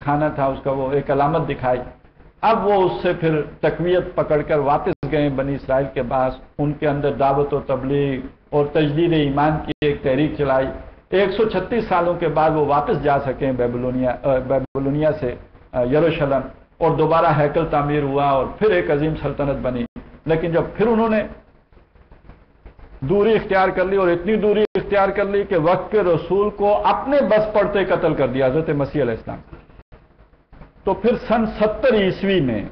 کھانا تھا اس کا وہ ایک علامت دکھائی. اب وہ اس سے پھر تقویت پکڑ کر واپس گئے بنی اسرائیل کے پاس، ان کے اندر دعوت و تبلیغ اور تجدید ایمان کی ایک تحریک چلائی. 136 سالوں کے بعد وہ واپس جا سکیں بیبلونیا سے یروشلم، اور دوبارہ ہیکل تعمیر ہوا اور پھر ایک عظیم سلطنت بنی. لیکن جب پھر انہوں نے دوری اختیار کر لی، اور اتنی دوری اختیار کر لی کہ وقت کے رسول کو اپنے بس پڑتے قتل کر دیا حضرت مسیح علیہ السلام. تو پھر سن 70 عیسوی میں،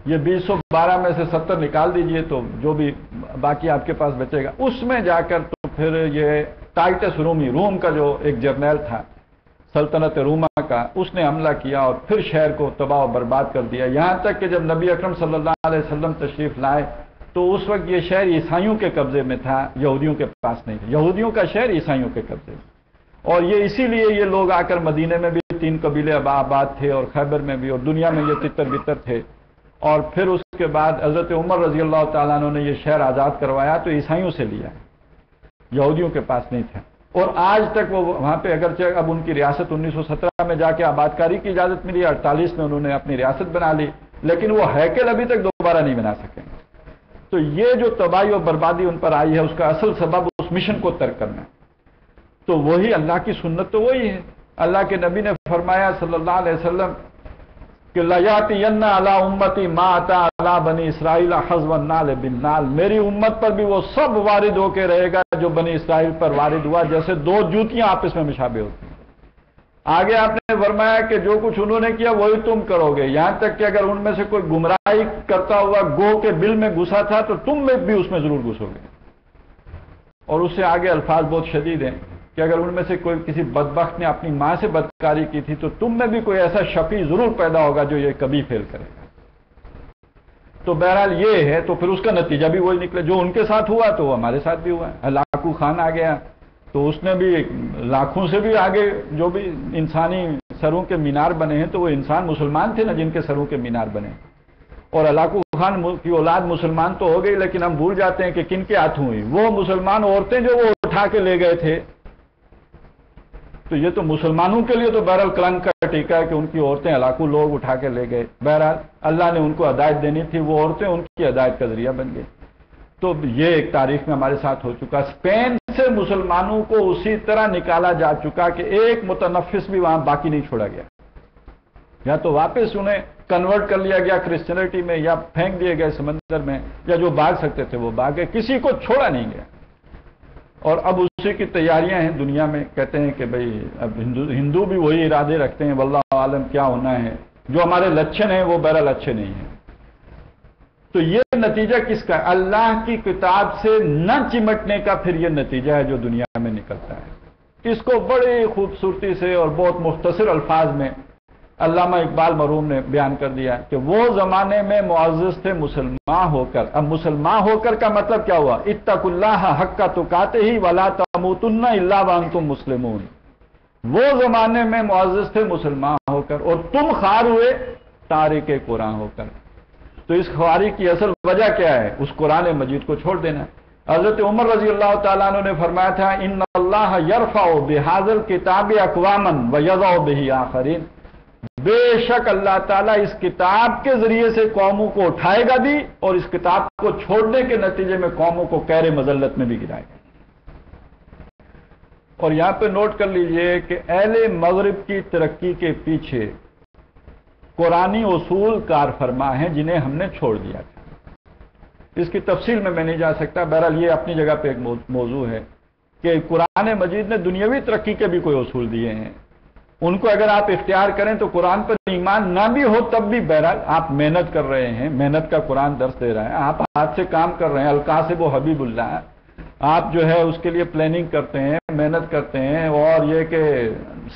یہ 212 میں سے 70 نکال دیجئے تو جو بھی باقی آپ کے پاس بچے گا، اس میں جا کر تو پھر یہ ٹائٹس روم کا جو ایک جرنیل تھا سلطنت روما کا، اس نے حملہ کیا اور پھر شہر کو تباہ و برباد کر دیا. یہاں تک کہ جب نبی اکرم صلی اللہ علیہ وسلم تشریف لائے تو اس وقت یہ شہر عیسائیوں کے قبضے میں تھا، یہودیوں کے پاس نہیں تھا. یہودیوں کا شہر عیسائیوں کے قبضے میں، اور یہ اسی لیے یہ لوگ آ کر مدینے میں بھی 3 قبیلے آباد تھے، اور خیبر میں بھی، اور دنیا میں یہ تتر بتر تھے. اور پھر اس کے بعد حضرت عمر رضی اللہ تعالیٰ عنہ نے یہ شہر آزاد کروایا تو عیسائیوں سے لیا، یہودیوں کے پاس نہیں تھا. اور آج تک وہ وہاں پہ اگرچہ اب ان کی ریاست 1917 میں جا کے آباد کاری کی اجازت ملی، 48 میں انہوں نے اپنی ریاست بنا لی، لیکن وہ ہیکل ابھی تک دوبارہ نہیں بنا سکے. تو یہ جو تباہی و بربادی ان پر آئی ہے اس کا اصل سبب اس مشن کو ترک کرنا. تو وہی اللہ کی سنت تو وہی ہے. اللہ کے نبی نے فرمایا صلی اللہ علیہ وسلم کہ لَيَأْتِيَنَّ عَلَىٰ أُمَّتِي مَا أَتَىٰ عَلَىٰ بَنِي إِسْرَائِيلَ حَظْوَ النَّالِ بِالنَّالِ، میری امت پر بھی وہ سب وارد ہو کے رہے گا جو بنی اسرائیل پر وارد ہوا، جیسے 2 جوتیاں آپس میں مشابہ ہوتی ہیں. آگے آپ نے فرمایا کہ جو کچھ انہوں نے کیا وہی تم کرو گے، یہاں تک کہ اگر ان میں سے کوئی گمراہی کرتا ہوا گو کے بل میں گھسا تھا تو تم میں بھی اس میں ضرور گھسو گے. اور اس سے آگے الفاظ بہت شدید ہیں کہ اگر ان میں سے کوئی کسی بدبخت نے اپنی ماں سے بدکاری کی تھی تو تم میں بھی کوئی ایسا شقی ضرور پیدا ہوگا جو یہ کبھی فیل کرے گا. تو بہرحال یہ ہے، تو پھر اس کا نتیجہ بھی وہی نکلے. جو ان کے ساتھ ہوا تو وہ ہمارے ساتھ بھی ہوا. ہلاکو خان آ گیا تو اس نے بھی لاکھوں سے بھی آگے جو بھی انسانی سروں کے مینار بنے ہیں تو وہ انسان مسلمان تھے نا جن کے سروں کے مینار بنے. اور ہلاکو خان کی اولاد مسلمان تو ہو گئی، لیکن ہم بھول جاتے ہیں کہ کن کے ہاتھوں ہوئی. وہ مسلمان عورتیں جو وہ اٹھا کے لے گئے تھے. تو یہ تو مسلمانوں کے لیے تو بہرحال کلنک کا ٹیکا ہے کہ ان کی عورتیں ہلاکو لوگ اٹھا کے لے گئے. بہرحال اللہ نے ان کو ہدایت دینی تھی، وہ عورتیں ان کی ہدایت کا ذریعہ بن گئی. تو یہ ایک تاریخ میں ہمارے ساتھ ہو چکا. اسپین سے مسلمانوں کو اسی طرح نکالا جا چکا کہ ایک متنفس بھی وہاں باقی نہیں چھوڑا گیا. یا تو واپس انہیں کنورٹ کر لیا گیا کرسچینٹی میں، یا پھینک دیے گئے سمندر میں، یا جو بھاگ سکتے تھے وہ بھاگ گئے. کسی کو چھوڑا نہیں گیا. اور اب اسی کی تیاریاں ہیں دنیا میں. کہتے ہیں کہ بھئی اب ہندو بھی وہی ارادے رکھتے ہیں، واللہ عالم کیا ہونا ہے. جو ہمارے لچھن ہیں وہ بہرحال اچھے نہیں ہیں. تو یہ نتیجہ کس کا؟ اللہ کی کتاب سے نہ چمٹنے کا پھر یہ نتیجہ ہے جو دنیا میں نکلتا ہے. اس کو بڑی خوبصورتی سے اور بہت مختصر الفاظ میں علامہ اقبال مرحوم نے بیان کر دیا کہ وہ زمانے میں معزز تھے مسلمان ہو کر. اب مسلمان ہو کر کا مطلب کیا ہوا؟ اتقوا اللہ حق تقاتہ ولا تموتن الا وانتم مسلمون. وہ زمانے میں معزز تھے مسلمان ہو کر، اور تم خوار ہوئے تارک قرآن ہو کر. تو اس خواری کی اصل وجہ کیا ہے؟ اس قرآن مجید کو چھوڑ دینا. حضرت عمر رضی اللہ تعالیٰ عنہ نے فرمایا تھا ان اللہ یرفع بہذا الکتاب اقواما ویضع بہ آخرین. بے شک اللہ تعالیٰ اس کتاب کے ذریعے سے قوموں کو اٹھائے گا بھی، اور اس کتاب کو چھوڑنے کے نتیجے میں قوموں کو قہر مذلت میں بھی گرائے گا. اور یہاں پہ نوٹ کر لیجئے کہ اہل مغرب کی ترقی کے پیچھے قرآنی اصول کار فرما ہیں جنہیں ہم نے چھوڑ دیا تھا. اس کی تفصیل میں نہیں جا سکتا. بہرحال یہ اپنی جگہ پہ ایک موضوع ہے کہ قرآن مجید نے دنیاوی ترقی کے بھی کوئی اصول دیے ہیں. ان کو اگر آپ اختیار کریں تو قرآن پر ایمان نہ بھی ہو تب بھی بہرحال آپ محنت کر رہے ہیں، محنت کا قرآن درس دے رہا ہے، آپ ہاتھ سے کام کر رہے ہیں. القاسب و حبیب اللہ، آپ جو ہے اس کے لیے پلاننگ کرتے ہیں، محنت کرتے ہیں، اور یہ کہ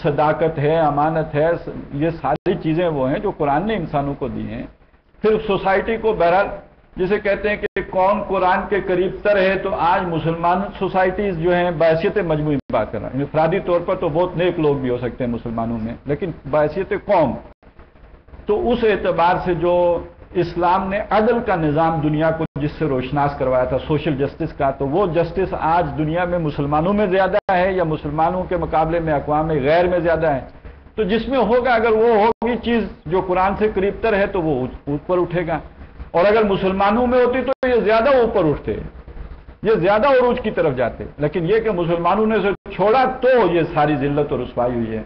صداقت ہے، امانت ہے، یہ ساری چیزیں وہ ہیں جو قرآن نے انسانوں کو دی ہیں. پھر سوسائٹی کو بہرحال جسے کہتے ہیں کہ کون قرآن کے قریب تر ہے، تو آج مسلمان سوسائٹیز جو ہیں بحیثیت مجموعی بات کر رہا ہے. انفرادی طور پر تو بہت نیک لوگ بھی ہو سکتے ہیں مسلمانوں میں، لیکن بحیثیت قوم تو اس اعتبار سے جو اسلام نے عدل کا نظام دنیا کو جس سے روشناس کروایا تھا، سوشل جسٹس کا، تو وہ جسٹس آج دنیا میں مسلمانوں میں زیادہ ہے یا مسلمانوں کے مقابلے میں اقوام غیر میں زیادہ ہے؟ تو جس میں ہوگا اگر وہ ہوگی چیز جو قرآن سے قریب تر ہے تو وہ اوپر اٹھے گا، اور اگر مسلمانوں میں ہوتی تو یہ زیادہ اوپر اٹھتے، یہ زیادہ عروج کی طرف جاتے، لیکن یہ کہ مسلمانوں نے اسے چھوڑا تو یہ ساری ذلت اور رسوائی ہوئی ہے۔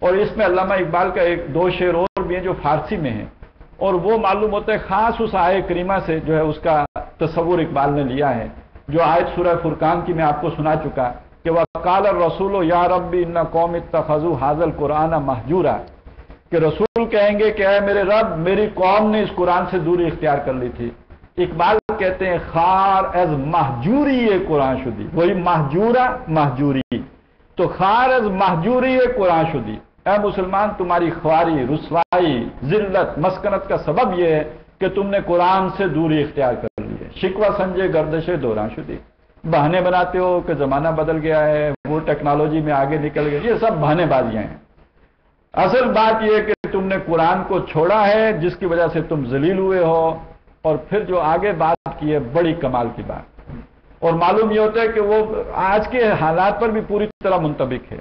اور اس میں علامہ اقبال کا ایک دو شعر اور بھی ہیں جو فارسی میں ہیں، اور وہ معلوم ہوتا ہے خاص اس آیہ کریمہ سے جو ہے اس کا تصور اقبال نے لیا ہے، جو آیت سورہ فرقان کی میں آپ کو سنا چکا کہ وَقَالَ الرَّسُولُ يَا رَبِّ إِنَّ قَوْمِ اتَّخَذُوا هَذَا الْقُرْآنَ مَهْجُورًا، کہ رسول کہیں گے کہ اے میرے رب، میری قوم نے اس قرآن سے دوری اختیار کر لی تھی۔ اقبال کہتے ہیں خار از محجوری یہ قرآن شدی، وہی محجورہ محجوری، تو خار از محجوری یہ قرآن شدی، اے مسلمان تمہاری خواری، رسوائی، ذلت، مسکنت کا سبب یہ ہے کہ تم نے قرآن سے دوری اختیار کر لی ہے۔ شکوہ سنجے گردش دوران شدی، بہانے بناتے ہو کہ زمانہ بدل گیا ہے، وہ ٹیکنالوجی میں آگے نکل گئے، یہ سب بہانے بازیاں ہیں۔ اصل بات یہ ہے کہ تم نے قرآن کو چھوڑا ہے جس کی وجہ سے تم ذلیل ہوئے ہو، اور پھر جو آگے بات کی ہے بڑی کمال کی بات، اور معلوم یہ ہوتا ہے کہ وہ آج کے حالات پر بھی پوری طرح منطبق ہے۔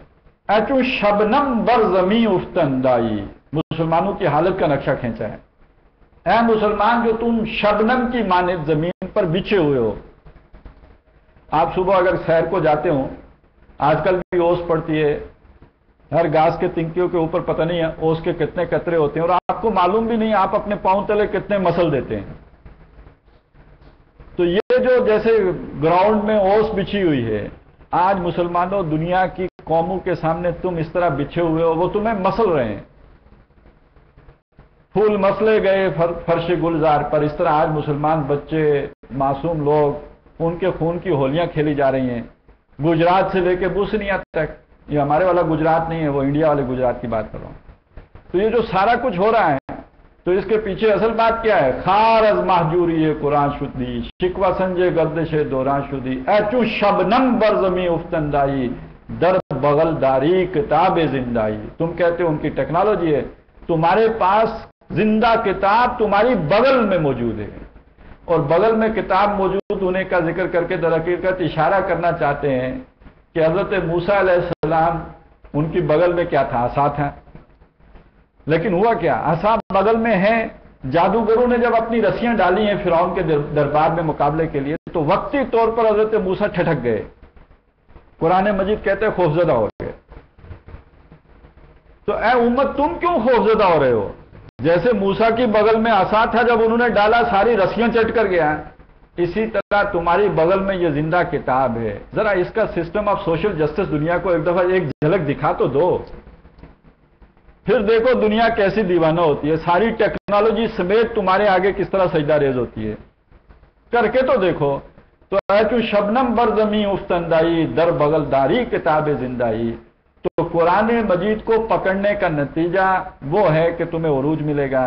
اچو شبنم بر زمین افتندائی، مسلمانوں کی حالت کا نقشہ کھینچا ہے۔ اے مسلمان جو تم شبنم کی مانند زمین پر بچھے ہوئے ہو، آپ صبح اگر سیر کو جاتے ہوں، آج کل بھی اوس پڑتی ہے، ہر گھاس کے تنکیوں کے اوپر پتہ نہیں ہے اوس کے کتنے قطرے ہوتے ہیں، اور آپ کو معلوم بھی نہیں آپ اپنے پاؤں تلے کتنے مسل دیتے ہیں۔ تو یہ جو جیسے گراؤنڈ میں اوس بچھی ہوئی ہے، آج مسلمانوں دنیا کی قوموں کے سامنے تم اس طرح بچھے ہوئے ہو، وہ تمہیں مسل رہے ہیں۔ پھول مسلے گئے فرش گلزار پر، اس طرح آج مسلمان بچے، معصوم لوگ، ان کے خون کی ہولیاں کھیلی جا رہی ہیں، گجرات سے لے کے بوسنیا تک۔ یہ ہمارے والا گجرات نہیں ہے، وہ انڈیا والے گجرات کی بات کر رہا ہوں۔ تو یہ جو سارا کچھ ہو رہا ہے، تو اس کے پیچھے اصل بات کیا ہے؟ خار از محجوری قرآن شدی، شکوہ سنجے گردش دوران شدی، اچو شبنم بر زمین افتندائی، در بغل داری کتاب زندائی۔ تم کہتے ہو ان کی ٹیکنالوجی ہے، تمہارے پاس زندہ کتاب تمہاری بغل میں موجود ہے، اور بغل میں کتاب موجود ہونے کا ذکر کر کے در حقیقت اشارہ کرنا چاہتے ہیں کہ حضرت موسیٰ علیہ السلام ان کی بغل میں کیا تھا؟ عصا تھا، لیکن ہوا کیا؟ عصا بغل میں ہے، جادوگروں نے جب اپنی رسیاں ڈالی ہیں فرعون کے دربار میں مقابلے کے لیے، تو وقتی طور پر حضرت موسیٰ ٹھٹک گئے، قرآن مجید کہتے ہیں خوفزدہ ہو گئے۔ تو اے امت تم کیوں خوفزدہ ہو رہے ہو؟ جیسے موسیٰ کی بغل میں عصا تھا، جب انہوں نے ڈالا ساری رسیاں چٹ کر گیا، اسی طرح تمہاری بغل میں یہ زندہ کتاب ہے۔ ذرا اس کا سسٹم آف سوشل جسٹس دنیا کو ایک دفعہ ایک جھلک دکھا تو دو، پھر دیکھو دنیا کیسی دیوانہ ہوتی ہے، ساری ٹیکنالوجی سمیت تمہارے آگے کس طرح سجدہ ریز ہوتی ہے، کر کے تو دیکھو۔ تو اے تو شبنم بر زمین افتندائی، در بغل داری کتاب زندائی۔ تو قرآن مجید کو پکڑنے کا نتیجہ وہ ہے کہ تمہیں عروج ملے گا،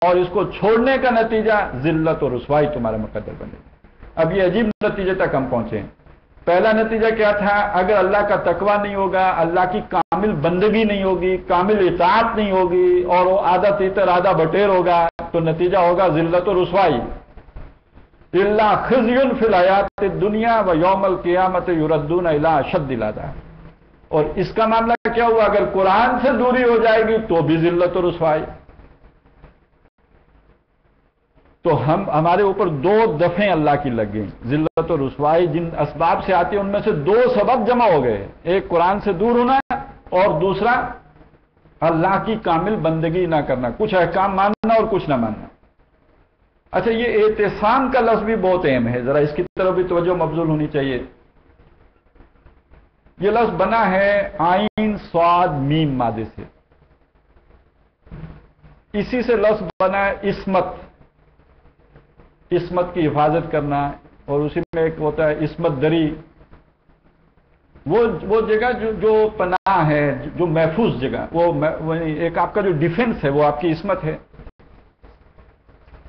اور اس کو چھوڑنے کا نتیجہ ذلت اور رسوائی تمہارا مقدر بنے گا۔ اب یہ عجیب نتیجے تک ہم پہنچے ہیں۔ پہلا نتیجہ کیا تھا؟ اگر اللہ کا تقوی نہیں ہوگا، اللہ کی کامل بندگی نہیں ہوگی، کامل اطاعت نہیں ہوگی، اور وہ آدھا تیتر آدھا بٹیر ہوگا، تو نتیجہ ہوگا ذلت و رسوائی۔ الا خزی فی الحیات الدنیا و یوم القیامت یردون الی اشد العذاب۔ اور اس کا معاملہ کیا ہوا؟ اگر قرآن سے دوری ہو جائے گی تو بھی ذلت و رسوائی۔ تو ہمارے اوپر دو دفعیں اللہ کی لگ گئیں، ذلت و رسوائی جن اسباب سے آتی ہے ان میں سے دو سبب جمع ہو گئے، ایک قرآن سے دور ہونا اور دوسرا اللہ کی کامل بندگی نہ کرنا، کچھ احکام ماننا اور کچھ نہ ماننا۔ اچھا، یہ اعتصام کا لفظ بھی بہت اہم ہے، ذرا اس کی طرف بھی توجہ مبذول ہونی چاہیے۔ یہ لفظ بنا ہے عین صاد میم مادے سے، اسی سے لفظ بنا ہے عصمت، عصمت کی حفاظت کرنا، اور اسی میں ایک ہوتا ہے عصمت دری، وہ جگہ جو پناہ ہے، جو محفوظ جگہ، وہ ایک آپ کا جو ڈیفنس ہے وہ آپ کی عصمت ہے۔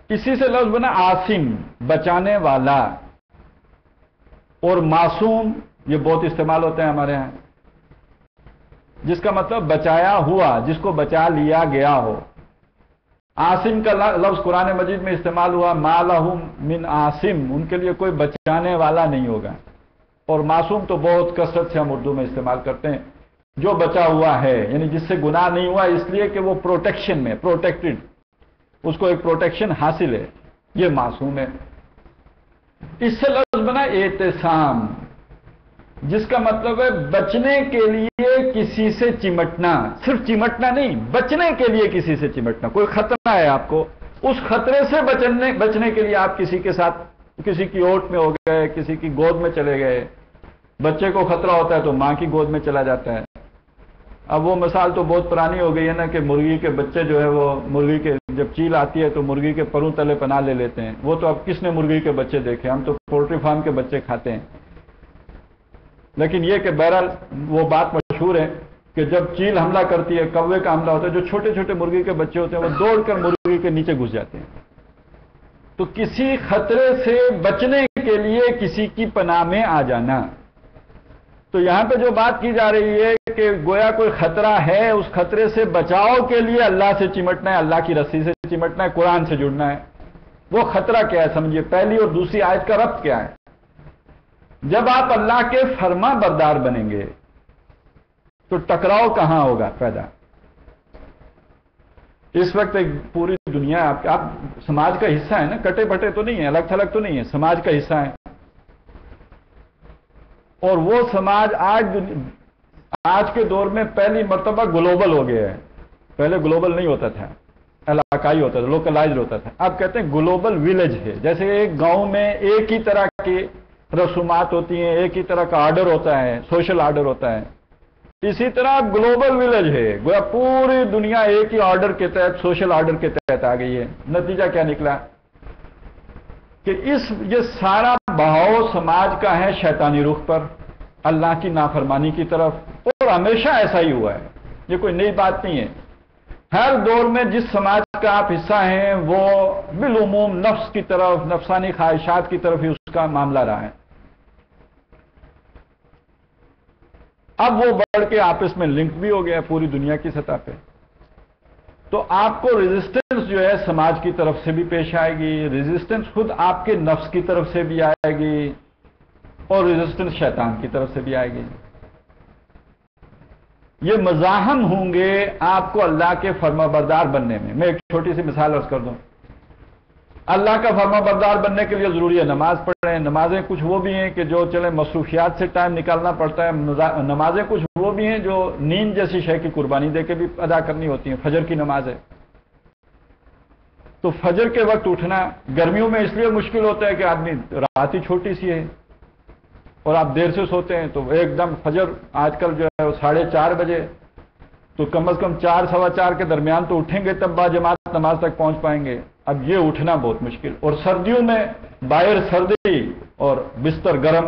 اسی سے لفظ بنا عاصم، بچانے والا، اور معصوم یہ بہت استعمال ہوتے ہیں ہمارے ہاں، جس کا مطلب بچایا ہوا، جس کو بچا لیا گیا ہو۔ عاصم کا لفظ قرآن مجید میں استعمال ہوا، ما لہم من عاصم، ان کے لیے کوئی بچانے والا نہیں ہوگا۔ اور معصوم تو بہت کثرت سے ہم اردو میں استعمال کرتے ہیں، جو بچا ہوا ہے، یعنی جس سے گناہ نہیں ہوا اس لیے کہ وہ پروٹیکشن میں، پروٹیکٹڈ، اس کو ایک پروٹیکشن حاصل ہے، یہ معصوم ہے۔ اس سے لفظ بنا اعتصام، جس کا مطلب ہے بچنے کے لیے کسی سے چمٹنا، صرف چمٹنا نہیں، بچنے کے لیے کسی سے چمٹنا۔ کوئی خطرہ ہے آپ کو، اس خطرے سے بچنے کے لیے آپ کسی کے ساتھ، کسی کی اوٹ میں ہو گئے، کسی کی گود میں چلے گئے۔ بچے کو خطرہ ہوتا ہے تو ماں کی گود میں چلا جاتا ہے۔ اب وہ مثال تو بہت پرانی ہو گئی ہے نا کہ مرغی کے بچے جو ہے وہ مرغی کے جب چیل آتی ہے تو مرغی کے پروں تلے پناہ لے لیتے ہیں۔ وہ تو اب کس نے مرغی کے بچے دیکھے، ہم تو پولٹری فارم کے بچے کھاتے ہیں۔ لیکن یہ کہ بہرحال وہ بات مشہور ہے کہ جب چیل حملہ کرتی ہے، کوے کا حملہ ہوتا ہے، جو چھوٹے چھوٹے مرغی کے بچے ہوتے ہیں وہ دوڑ کر مرغی کے نیچے گھس جاتے ہیں۔ تو کسی خطرے سے بچنے کے لیے کسی کی پناہ میں آ جانا۔ تو یہاں پہ جو بات کی جا رہی ہے کہ گویا کوئی خطرہ ہے، اس خطرے سے بچاؤ کے لیے اللہ سے چمٹنا ہے، اللہ کی رسی سے چمٹنا ہے، قرآن سے جڑنا ہے۔ وہ خطرہ کیا ہے سمجھیے، پہلی اور دوسری آیت کا ربط کیا ہے؟ جب آپ اللہ کے فرما بردار بنیں گے تو ٹکراؤ کہاں ہوگا پیدا؟ اس وقت ایک پوری دنیا آپ سماج کا حصہ ہے نا، کٹے بٹے تو نہیں ہیں، الگ تھلگ تو نہیں ہے، سماج کا حصہ ہے۔ اور وہ سماج آج کے دور میں پہلی مرتبہ گلوبل ہو گیا ہے۔ پہلے گلوبل نہیں ہوتا تھا، علاقائی ہوتا تھا، لوکلائزڈ ہوتا تھا۔ اب کہتے ہیں گلوبل ویلیج ہے۔ جیسے ایک گاؤں میں ایک ہی طرح کی رسومات ہوتی ہیں، ایک ہی طرح کا آرڈر ہوتا ہے، سوشل آرڈر ہوتا ہے، اسی طرح گلوبل ویلیج ہے۔ گویا پوری دنیا ایک ہی آرڈر کے تحت، سوشل آرڈر کے تحت آ گئی ہے۔ نتیجہ کیا نکلا کہ یہ سارا بہاؤ سماج کا ہے شیطانی رخ پر، اللہ کی نافرمانی کی طرف، اور ہمیشہ ایسا ہی ہوا ہے۔ یہ کوئی نئی بات نہیں ہے۔ ہر دور میں جس سماج کا آپ حصہ ہیں وہ بالعموم نفس کی طرف، نفسانی خواہشات کی طرف ہی اس کا معاملہ رہا ہے۔ اب وہ بڑھ کے آپس میں لنک بھی ہو گیا پوری دنیا کی سطح پہ۔ تو آپ کو ریزسٹنس جو ہے سماج کی طرف سے بھی پیش آئے گی، ریزسٹنس خود آپ کے نفس کی طرف سے بھی آئے گی، اور ریزسٹنس شیطان کی طرف سے بھی آئے گی۔ یہ مزاحم ہوں گے آپ کو اللہ کے فرما بردار بننے میں۔ میں ایک چھوٹی سی مثال عرض کر دوں۔ اللہ کا فرما بردار بننے کے لیے ضروری ہے نماز پڑھیں۔ نمازیں کچھ وہ بھی ہیں کہ جو چلیں مصروفیات سے ٹائم نکالنا پڑتا ہے، نمازیں کچھ وہ بھی ہیں جو نیند جیسی شے کی قربانی دے کے بھی ادا کرنی ہوتی ہیں۔ فجر کی نماز ہے تو فجر کے وقت اٹھنا گرمیوں میں اس لیے مشکل ہوتا ہے کہ آدمی رات ہی چھوٹی سی ہے اور آپ دیر سے سوتے ہیں، تو ایک دم فجر آج کل جو ہے وہ 4:30 بجے، تو کم از کم 4 سوا 4 کے درمیان تو اٹھیں گے تب با جماعت نماز تک پہنچ پائیں گے۔ اب یہ اٹھنا بہت مشکل، اور سردیوں میں باہر سردی اور بستر گرم،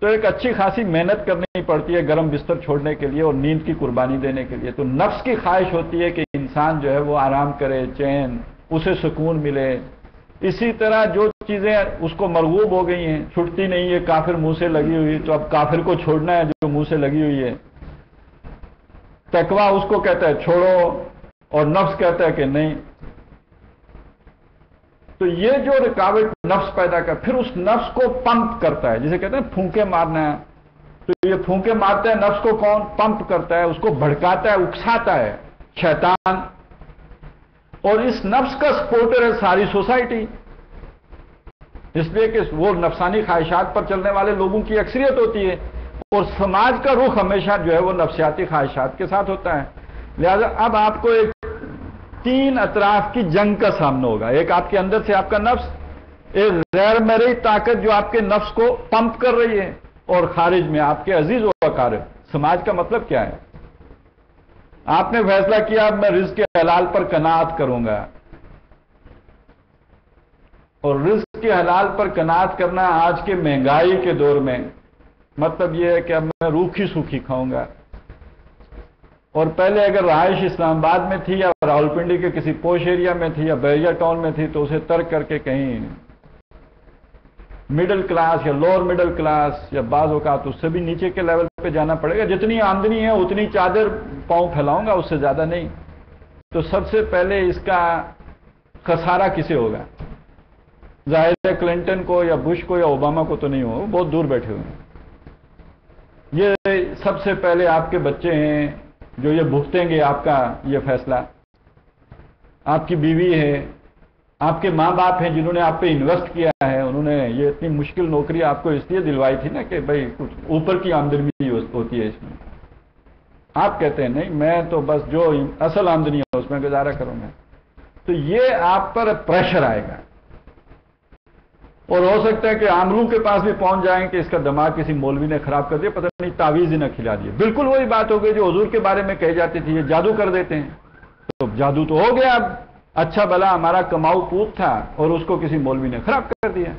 تو ایک اچھی خاصی محنت کرنی پڑتی ہے گرم بستر چھوڑنے کے لیے اور نیند کی قربانی دینے کے لیے۔ تو نفس کی خواہش ہوتی ہے کہ انسان جو ہے وہ آرام کرے، چین، اسے سکون ملے۔ اسی طرح جو چیزیں اس کو مرغوب ہو گئی ہیں، چھٹتی نہیں ہے، کافر منہ سے لگی ہوئی، تو اب کافر کو چھوڑنا ہے جو منہ سے لگی ہوئی ہے۔ تقویٰ اس کو کہتا ہے چھوڑو، اور نفس کہتا ہے کہ نہیں۔ تو یہ جو رکاوٹ نفس پیدا کر، پھر اس نفس کو پمپ کرتا ہے، جسے کہتے ہیں پھونکے مارنا ہے۔ تو یہ پھونکے مارتا ہے نفس کو، کون پمپ کرتا ہے؟ اس کو بھڑکاتا ہے، اکساتا ہے شیطان۔ اور اس نفس کا سپورٹر ہے ساری سوسائٹی، اس لیے کہ وہ نفسانی خواہشات پر چلنے والے لوگوں کی اکثریت ہوتی ہے، اور سماج کا رخ ہمیشہ جو ہے وہ نفسیاتی خواہشات کے ساتھ ہوتا ہے۔ لہذا اب آپ کو ایک 3 اطراف کی جنگ کا سامنا ہوگا۔ ایک آپ کے اندر سے آپ کا نفس، ایک غیر مرئی طاقت جو آپ کے نفس کو پمپ کر رہی ہے، اور خارج میں آپ کے عزیز و اقارب۔ سماج کا مطلب کیا ہے؟ آپ نے فیصلہ کیا اب میں رزق کے حلال پر قناعت کروں گا، اور رزق کے حلال پر قناعت کرنا آج کے مہنگائی کے دور میں مطلب یہ ہے کہ اب میں روکھی سوکھی کھاؤں گا۔ اور پہلے اگر رہائش اسلام آباد میں تھی یا راولپنڈی کے کسی پوش ایریا میں تھی یا بحریہ ٹاؤن میں تھی تو اسے ترک کر کے کہیں مڈل کلاس یا لوور مڈل کلاس یا بعض اوقات اس سے بھی نیچے کے لیول پہ جانا پڑے گا۔ جتنی آمدنی ہے اتنی چادر پاؤں پھیلاؤں گا، اس سے زیادہ نہیں۔ تو سب سے پہلے اس کا خسارہ کسے ہوگا؟ ظاہر ہے کلنٹن کو یا بش کو یا اوباما کو تو نہیں ہوگا، بہت دور بیٹھے ہوئے ہیں۔ یہ سب سے پہلے آپ کے بچے ہیں جو یہ بھگتیں گے آپ کا یہ فیصلہ، آپ کی بیوی ہے، آپ کے ماں باپ ہیں جنہوں نے آپ پہ انویسٹ کیا ہے، انہوں نے یہ اتنی مشکل نوکری آپ کو اس لیے دلوائی تھی نا کہ بھائی کچھ اوپر کی آمدنی ہوتی ہے اس میں، آپ کہتے ہیں نہیں میں تو بس جو اصل آمدنی ہے اس میں گزارا کروں گا، تو یہ آپ پر پریشر آئے گا، اور ہو سکتا ہے کہ عاملوں کے پاس بھی پہنچ جائیں کہ اس کا دماغ کسی مولوی نے خراب کر دیا، پتہ نہیں تعویذ ہی نہ کھلا دیا۔ بالکل وہی بات ہو گئی جو حضور کے بارے میں کہی جاتی تھی، یہ جادو کر دیتے ہیں، تو جادو تو ہو گیا، اب اچھا بھلا ہمارا کماؤ پوت تھا اور اس کو کسی مولوی نے خراب کر دیا۔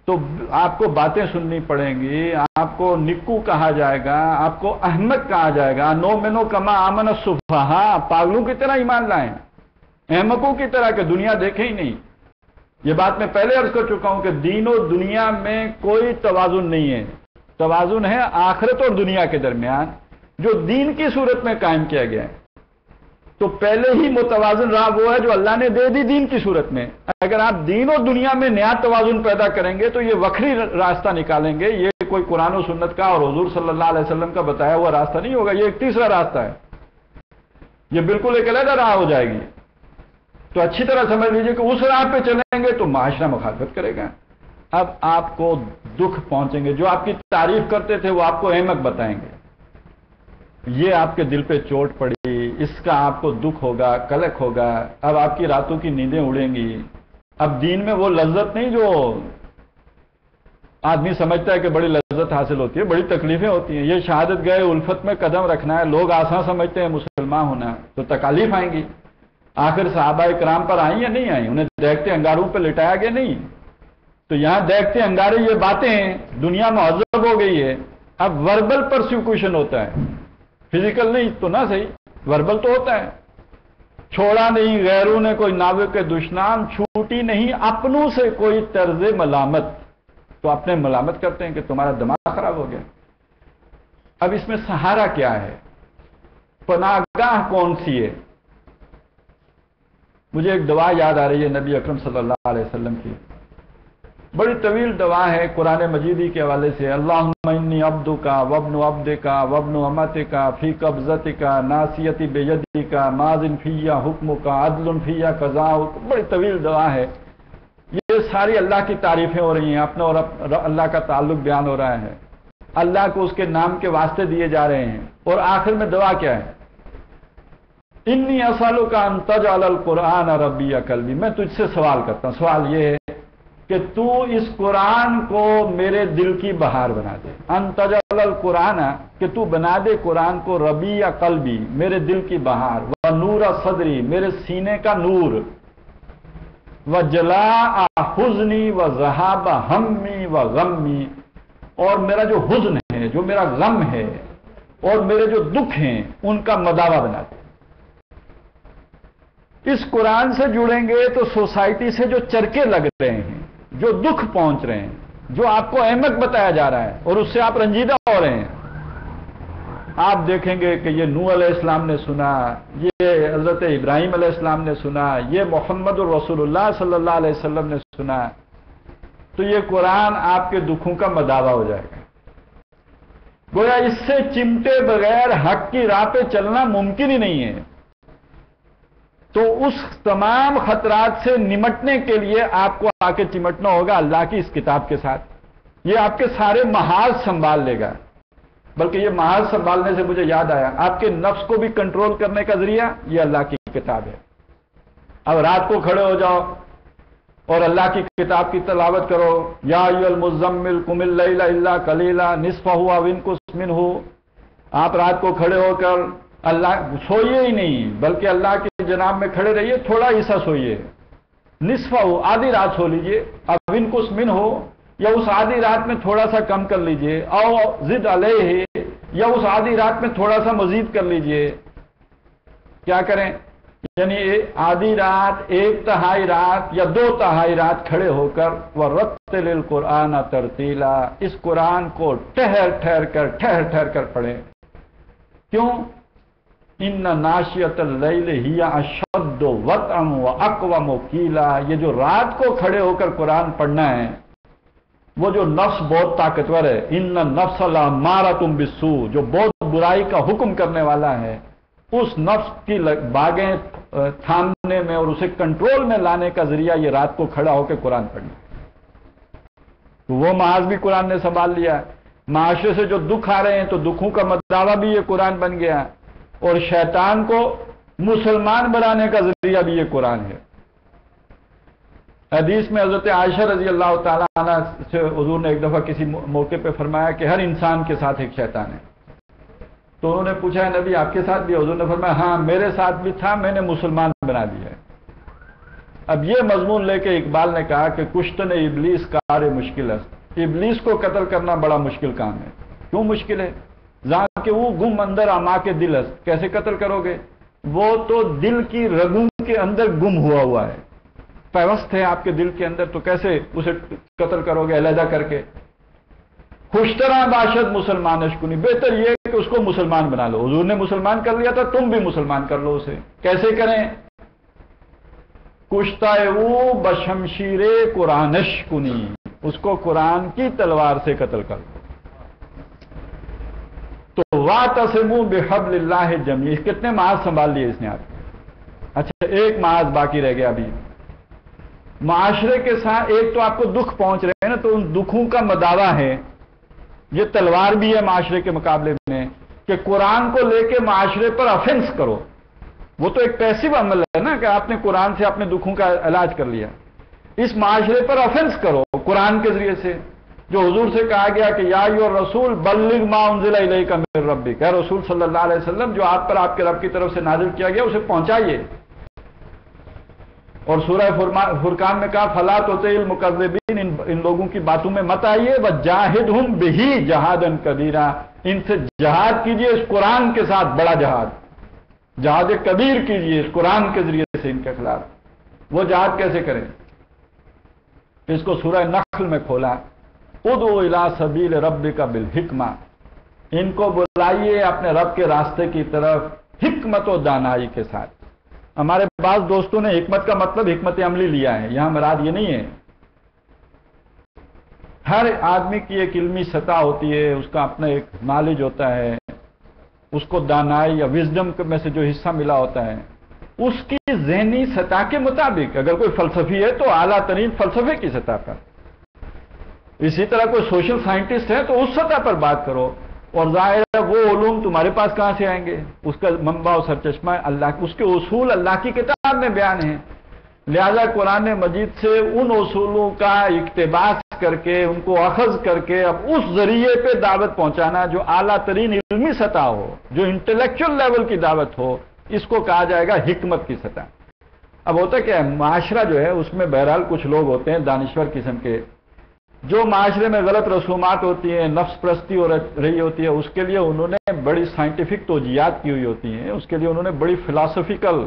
تو آپ کو باتیں سننی پڑیں گی، آپ کو نکو کہا جائے گا، آپ کو احمق کہا جائے گا، نو منو کما آمن السفہاء، پاگلوں کی طرح ایمان لائیں، احمقوں کی طرح کہ دنیا دیکھے ہی نہیں۔ یہ بات میں پہلے عرض کر چکا ہوں کہ دین و دنیا میں کوئی توازن نہیں ہے، توازن ہے آخرت اور دنیا کے درمیان جو دین کی صورت میں قائم کیا گیا ہے۔ تو پہلے ہی متوازن راہ وہ ہے جو اللہ نے دے دی دین کی صورت میں۔ اگر آپ دین اور دنیا میں نیا توازن پیدا کریں گے تو یہ وکری راستہ نکالیں گے، یہ کوئی قرآن و سنت کا اور حضور صلی اللہ علیہ وسلم کا بتایا ہوا راستہ نہیں ہوگا، یہ ایک تیسرا راستہ ہے، یہ بالکل ایک علیحدہ راہ ہو جائے گی۔ تو اچھی طرح سمجھ لیجئے کہ اس راہ پہ چلیں گے تو معاشرہ مخالفت کرے گا، اب آپ کو دکھ پہنچیں گے، جو آپ کی تعریف کرتے تھے وہ آپ کو احمق بتائیں گے، یہ آپ کے دل پہ چوٹ پڑی، اس کا آپ کو دکھ ہوگا، کلک ہوگا، اب آپ کی راتوں کی نیندیں اڑیں گی، اب دین میں وہ لذت نہیں جو آدمی سمجھتا ہے کہ بڑی لذت حاصل ہوتی ہے، بڑی تکلیفیں ہوتی ہیں، یہ شہادت گئے الفت میں قدم رکھنا ہے، لوگ آسان سمجھتے ہیں مسلمان ہونا، تو تکالیف آئیں گی۔ آخر صحابہ کرام پر آئیں یا نہیں آئیں؟ انہیں دیکھتے انگاروں پہ لٹایا گیا نہیں؟ تو یہاں دیکھتے انگارے یہ باتیں ہیں، دنیا مہذب ہو گئی ہے، اب وربل پرسیکیوشن ہوتا ہے، فزیکل نہیں تو نہ صحیح، وربل تو ہوتا ہے۔ چھوڑا نہیں غیروں نے کوئی ناوے کے دشنام، چھوٹی نہیں اپنوں سے کوئی طرز ملامت، تو اپنے ملامت کرتے ہیں کہ تمہارا دماغ خراب ہو گیا۔ اب اس میں سہارا کیا ہے، پناہ گاہ کون سی ہے؟ مجھے ایک دعا یاد آ رہی ہے نبی اکرم صلی اللہ علیہ وسلم کی، بڑی طویل دعا ہے قرآن مجیدی کے حوالے سے، اللہم انی عبدک وابن عبدک وابن امتک فی قبضتک ناصیتی بیدک ماض فی حکمک عدل فی قضاؤک، بڑی طویل دعا ہے۔ یہ ساری اللہ کی تعریفیں ہو رہی ہیں، اپنا اور اللہ کا تعلق بیان ہو رہا ہے، اللہ کو اس کے نام کے واسطے دیے جا رہے ہیں، اور آخر میں دعا کیا ہے؟ انی اسالک ان تجعل القرآن ربیع قلبی، میں تجھ سے سوال کرتا ہوں، سوال یہ ہے کہ تو اس قرآن کو میرے دل کی بہار بنا دے، ان تجعل القرآن، کہ تو بنا دے قرآن کو ربیع قلبی، میرے دل کی بہار، و نور صدری، میرے سینے کا نور، و جلاء حزنی و ذہاب ہمی و غمی، اور میرا جو حزن ہے، جو میرا غم ہے، اور میرے جو دکھ ہیں ان کا مداوع بنا دے۔ اس قرآن سے جڑیں گے تو سوسائٹی سے جو چرکے لگ رہے ہیں، جو دکھ پہنچ رہے ہیں، جو آپ کو احمق بتایا جا رہا ہے اور اس سے آپ رنجیدہ ہو رہے ہیں، آپ دیکھیں گے کہ یہ نوح علیہ السلام نے سنا، یہ حضرت ابراہیم علیہ السلام نے سنا، یہ محمد الرسول اللہ صلی اللہ علیہ وسلم نے سنا، تو یہ قرآن آپ کے دکھوں کا مداوع ہو جائے گا۔ گویا اس سے چمٹے بغیر حق کی راہ پہ چلنا ممکن ہی نہیں ہے۔ تو اس تمام خطرات سے نمٹنے کے لیے آپ کو آ کے چمٹنا ہوگا اللہ کی اس کتاب کے ساتھ، یہ آپ کے سارے محاذ سنبھال لے گا۔ بلکہ یہ محاذ سنبھالنے سے مجھے یاد آیا، آپ کے نفس کو بھی کنٹرول کرنے کا ذریعہ یہ اللہ کی کتاب ہے۔ اب رات کو کھڑے ہو جاؤ اور اللہ کی کتاب کی تلاوت کرو، یا ایھا المزمل قم اللیل الا قلیلا نصفہ او انقص منہ، آپ رات کو کھڑے ہو کر اللہ سوئیے ہی نہیں بلکہ اللہ کے جناب میں کھڑے رہیے، تھوڑا حصہ سوئیے، نصفہ ہو، آدھی رات سو لیجئے، اب انقص منہ ہو، یا اس آدھی رات میں تھوڑا سا کم کر لیجئے، او زد علیہ، یا اس آدھی رات میں تھوڑا سا مزید کر لیجئے۔ کیا کریں؟ یعنی آدھی رات، ایک تہائی رات یا دو تہائی رات کھڑے ہو کر وَرَتِّلِ الْقُرْآنَ تَرْتِیلًا، اس قرآن کو ٹھہر ٹھہر کر پڑھیں۔ کیوں؟ ان ناشیۃ اللیل ہی اشد وطئا واقوم قیلا، یہ جو رات کو کھڑے ہو کر قرآن پڑھنا ہے وہ جو نفس بہت طاقتور ہے، ان النفس لامارۃ بالسوء، جو بہت برائی کا حکم کرنے والا ہے، اس نفس کی باغیں تھامنے میں اور اسے کنٹرول میں لانے کا ذریعہ یہ رات کو کھڑا ہو کے قرآن پڑھنا۔ تو وہ محاذ بھی قرآن نے سنبھال لیا۔ معاشرے سے جو دکھ آ رہے ہیں تو دکھوں کا مداوع بھی یہ قرآن بن گیا، اور شیطان کو مسلمان بنانے کا ذریعہ بھی یہ قرآن ہے۔ حدیث میں حضرت عائشہ رضی اللہ تعالیٰ عنہ سے حضور نے ایک دفعہ کسی موقع پہ فرمایا کہ ہر انسان کے ساتھ ایک شیطان ہے۔ تو انہوں نے پوچھا ہے نبی آپ کے ساتھ بھی؟ حضور نے فرمایا ہاں میرے ساتھ بھی تھا، میں نے مسلمان بنا دیا ہے۔ اب یہ مضمون لے کے اقبال نے کہا کہ کشتن ابلیس کار مشکل ہے، ابلیس کو قتل کرنا بڑا مشکل کام ہے۔ کیوں مشکل ہے؟ کہ وہ گم اندر آما کے دل ہے، کیسے قتل کرو گے؟ وہ تو دل کی رگوں کے اندر گم ہوا ہے، پیوست ہے آپ کے دل کے اندر، تو کیسے اسے قتل کرو گے علیحدہ کر کے؟ خوشترا باشد مسلمان اشکنی، بہتر یہ کہ اس کو مسلمان بنا لو۔ حضور نے مسلمان کر لیا تھا، تم بھی مسلمان کر لو اسے۔ کیسے کریں؟ کشتا او بشمشیر قرآنش کنی، اس کو قرآن کی تلوار سے قتل کر دو۔ تو واعتصموا بحبل اللہ جمیع، کتنے محاذ سنبھال لیے اس نے آپ؟ اچھا ایک محاذ باقی رہ گیا ابھی، معاشرے کے ساتھ ایک تو آپ کو دکھ پہنچ رہے ہیں نا، تو ان دکھوں کا مداوع ہے، یہ تلوار بھی ہے معاشرے کے مقابلے میں، کہ قرآن کو لے کے معاشرے پر افنس کرو۔ وہ تو ایک پیسیو عمل ہے نا کہ آپ نے قرآن سے اپنے دکھوں کا علاج کر لیا، اس معاشرے پر افنس کرو قرآن کے ذریعے سے، جو حضور سے کہا گیا کہ یا ایھا الرسول بلغ ما انزل الیک من ربک، اے رسول صلی اللہ علیہ وسلم جو آپ پر آپ کے رب کی طرف سے نازل کیا گیا اسے پہنچائیے۔ اور سورہ فرقان میں کہا فلا تطع المکذبین، ان لوگوں کی باتوں میں مت آئیے، وجاہدہم بہ جہادا کبیرا، ان سے جہاد کیجئے اس قرآن کے ساتھ، بڑا جہاد کبیر کیجئے اس قرآن کے ذریعے سے ان کے خلاف۔ وہ جہاد کیسے کریں؟ اس کو سورہ نحل میں کھولا، ادعو الی سبیل ربک بالحکمہ، ان کو بلائیے اپنے رب کے راستے کی طرف حکمت و دانائی کے ساتھ۔ ہمارے بعض دوستوں نے حکمت کا مطلب حکمت عملی لیا ہے، یہاں مراد یہ نہیں ہے۔ ہر آدمی کی ایک علمی سطح ہوتی ہے، اس کا اپنا ایک نالج ہوتا ہے، اس کو دانائی یا وزڈم میں سے جو حصہ ملا ہوتا ہے، اس کی ذہنی سطح کے مطابق، اگر کوئی فلسفی ہے تو اعلیٰ ترین فلسفے کی سطح پر، اسی طرح کوئی سوشل سائنٹسٹ ہے تو اس سطح پر بات کرو، اور ظاہر ہے وہ علوم تمہارے پاس کہاں سے آئیں گے؟ اس کا منبع و سرچشمہ اللہ، اس کے اصول اللہ کی کتاب میں بیان ہیں۔ لہذا قرآن مجید سے ان اصولوں کا اقتباس کر کے، ان کو اخذ کر کے اب اس ذریعے پہ دعوت پہنچانا جو اعلیٰ ترین علمی سطح ہو، جو انٹلیکچوئل لیول کی دعوت ہو، اس کو کہا جائے گا حکمت کی سطح۔ اب ہوتا کیا ہے، معاشرہ جو ہے اس میں بہرحال کچھ لوگ ہوتے ہیں دانشور قسم کے، جو معاشرے میں غلط رسومات ہوتی ہیں، نفس پرستی ہو رہی ہوتی ہے، اس کے لیے انہوں نے بڑی سائنٹیفک توجیہات کی ہوئی ہوتی ہیں، اس کے لیے انہوں نے بڑی فلاسفیکل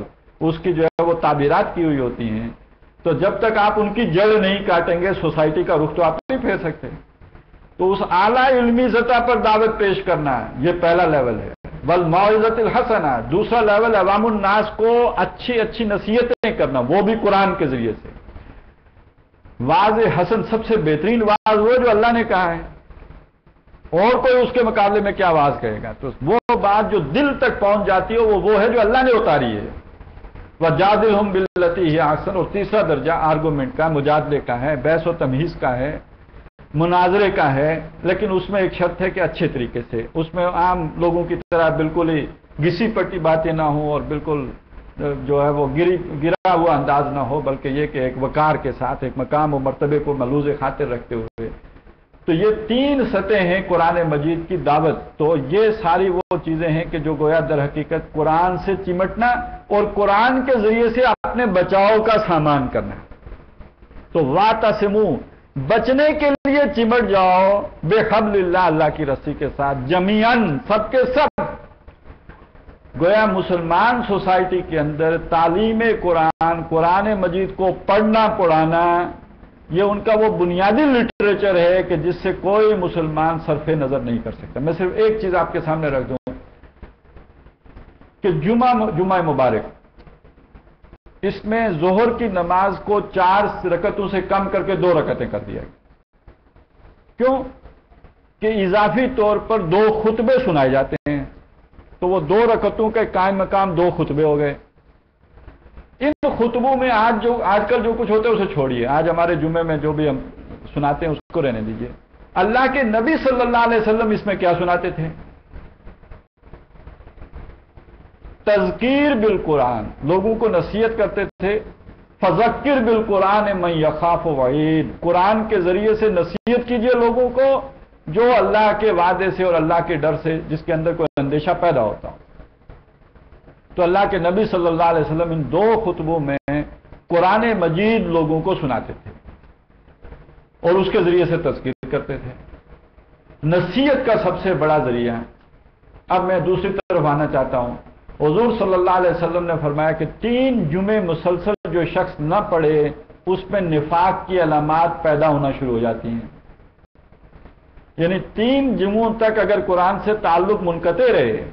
اس کی جو ہے وہ تعبیرات کی ہوئی ہوتی ہیں۔ تو جب تک آپ ان کی جڑ نہیں کاٹیں گے سوسائٹی کا رخ تو آپ نہیں پھیر سکتے۔ تو اس اعلیٰ علمی سطح پر دعوت پیش کرنا یہ پہلا لیول ہے۔ والموعظۃ الحسنہ، دوسرا لیول عوام الناس کو اچھی اچھی نصیحتیں کرنا، وہ بھی قرآن کے ذریعے سے۔ واعظ حسن، سب سے بہترین واعظ وہ جو اللہ نے کہا ہے، اور کوئی اس کے مقابلے میں کیا واعظ کہے گا؟ تو وہ بات جو دل تک پہنچ جاتی ہے وہ ہے جو اللہ نے اتاری ہے۔ وجادلہم باللتی ہی احسن، اور تیسرا درجہ آرگومنٹ کا، مجادلے کا ہے، بحث و تمہیز کا ہے، مناظرے کا ہے، لیکن اس میں ایک شرط ہے کہ اچھے طریقے سے، اس میں عام لوگوں کی طرح بالکل ہی گھسی پٹی باتیں نہ ہوں، اور بالکل جو ہے وہ گرا ہوا انداز نہ ہو، بلکہ یہ کہ ایک وقار کے ساتھ، ایک مقام و مرتبے کو ملحوظ خاطر رکھتے ہوئے۔ تو یہ تین سطح ہیں قرآن مجید کی دعوت۔ تو یہ ساری وہ چیزیں ہیں کہ جو گویا در حقیقت قرآن سے چمٹنا اور قرآن کے ذریعے سے اپنے بچاؤ کا سامان کرنا۔ تو واعتصموا، بچنے کے لیے چمٹ جاؤ بحبل اللہ، اللہ کی رسی کے ساتھ، جمیعاً، سب کے سب۔ گویا مسلمان سوسائٹی کے اندر تعلیم قرآن مجید کو پڑھنا پڑھانا، یہ ان کا وہ بنیادی لٹریچر ہے کہ جس سے کوئی مسلمان صرف نظر نہیں کر سکتا۔ میں صرف ایک چیز آپ کے سامنے رکھ دوں کہ جمعہ مبارک، اس میں ظہر کی نماز کو 4 رکعتوں سے کم کر کے 2 رکعتیں کر دیا گیا۔ کیوں کہ اضافی طور پر 2 خطبے سنائے جاتے ہیں، تو وہ 2 رکعتوں کے قائم مقام 2 خطبے ہو گئے۔ ان خطبوں میں آج کل جو کچھ ہوتا ہے اسے چھوڑیے، آج ہمارے جمعے میں جو بھی ہم سناتے ہیں اس کو رہنے دیجیے۔ اللہ کے نبی صلی اللہ علیہ وسلم اس میں کیا سناتے تھے؟ تذکیر بالقرآن، لوگوں کو نصیحت کرتے تھے۔ فذکر بالقرآن من یخاف وعید، قرآن کے ذریعے سے نصیحت کیجئے لوگوں کو جو اللہ کے وعدے سے اور اللہ کے ڈر سے جس کے اندر کوئی اندیشہ پیدا ہوتا ہو۔ تو اللہ کے نبی صلی اللہ علیہ وسلم ان 2 خطبوں میں قرآن مجید لوگوں کو سناتے تھے اور اس کے ذریعے سے تذکیر کرتے تھے۔ نصیحت کا سب سے بڑا ذریعہ۔ اب میں دوسری طرف آنا چاہتا ہوں۔ حضور صلی اللہ علیہ وسلم نے فرمایا کہ 3 جمعے مسلسل جو شخص نہ پڑھے اس میں نفاق کی علامات پیدا ہونا شروع ہو جاتی ہیں۔ یعنی 3 جمعوں تک اگر قرآن سے تعلق منقطع رہے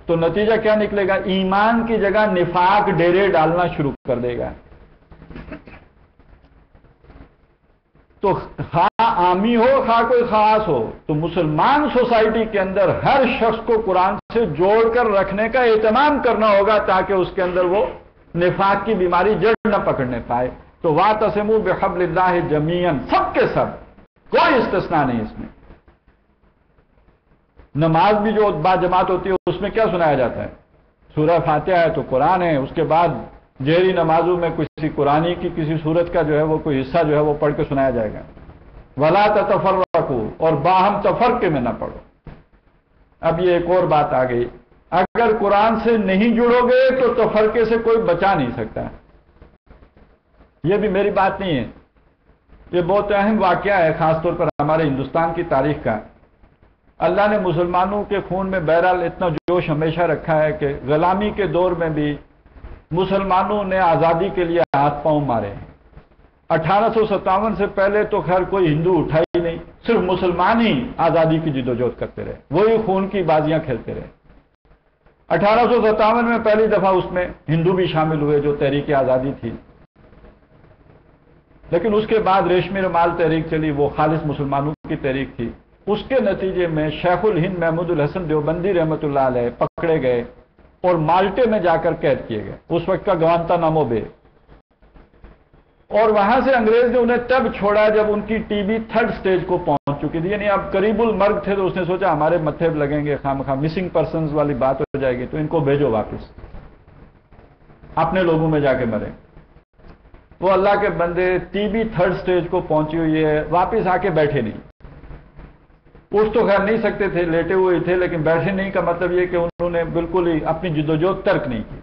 تو نتیجہ کیا نکلے گا؟ ایمان کی جگہ نفاق ڈیرے ڈالنا شروع کر دے گا۔ تو خواہ عامی ہو خواہ کوئی خاص ہو، تو مسلمان سوسائٹی کے اندر ہر شخص کو قرآن سے جوڑ کر رکھنے کا اہتمام کرنا ہوگا تاکہ اس کے اندر وہ نفاق کی بیماری جڑ نہ پکڑنے پائے۔ تو واعتصموا بحبل اللہ جمیعا، سب کے سب، کوئی استثناء نہیں اس میں۔ نماز بھی جو با جماعت ہوتی ہے اس میں کیا سنایا جاتا ہے؟ سورہ فاتحہ ہے تو قرآن ہے، اس کے بعد جہری نمازوں میں کسی قرآنی کی کسی سورت کا جو ہے وہ کوئی حصہ جو ہے وہ پڑھ کے سنایا جائے گا۔ وَلَا تَتَفَرَّقُوا، اور باہم تفرقے میں نہ پڑھو۔ اب یہ ایک اور بات آ گئی، اگر قرآن سے نہیں جڑو گے تو تفرقے سے کوئی بچا نہیں سکتا۔ یہ بھی میری بات نہیں ہے، یہ بہت اہم واقعہ ہے، خاص طور پر ہمارے ہندوستان کی تاریخ کا۔ اللہ نے مسلمانوں کے خون میں بہرحال اتنا جوش ہمیشہ رکھا ہے کہ غلامی کے دور میں بھی مسلمانوں نے آزادی کے لیے ہاتھ پاؤں مارے۔ 1857 سے پہلے تو خیر کوئی ہندو اٹھا ہی نہیں، صرف مسلمان ہی آزادی کی جدوجہد کرتے رہے، وہی خون کی بازیاں کھیلتے رہے۔ 1857 میں پہلی دفعہ اس میں ہندو بھی شامل ہوئے جو تحریک آزادی تھی، لیکن اس کے بعد ریشمی رومال تحریک چلی، وہ خالص مسلمانوں کی تحریک تھی۔ اس کے نتیجے میں شیخ الہند محمود الحسن دیوبندی رحمۃ اللہ علیہ پکڑے گئے اور مالٹے میں جا کر قید کیے گئے، اس وقت کا گوانتا نامو بے۔ اور وہاں سے انگریز نے انہیں تب چھوڑا جب ان کی ٹی بی 3rd سٹیج کو پہنچ چکی تھی، یعنی اب قریب المرگ تھے، تو اس نے سوچا ہمارے متھے لگیں گے، خواہ مسنگ پرسنز والی بات ہو جائے گی، تو ان کو بھیجو واپس، اپنے لوگوں میں جا کے مرے۔ وہ اللہ کے بندے ٹی بی 3rd سٹیج کو پہنچی ہوئی ہے، واپس آ کے بیٹھے نہیں۔ اٹھ تو خیر نہیں سکتے تھے، لیٹے ہوئے تھے، لیکن بیٹھے نہیں کا مطلب یہ کہ انہوں نے بالکل ہی اپنی جدوجہد ترک نہیں کی۔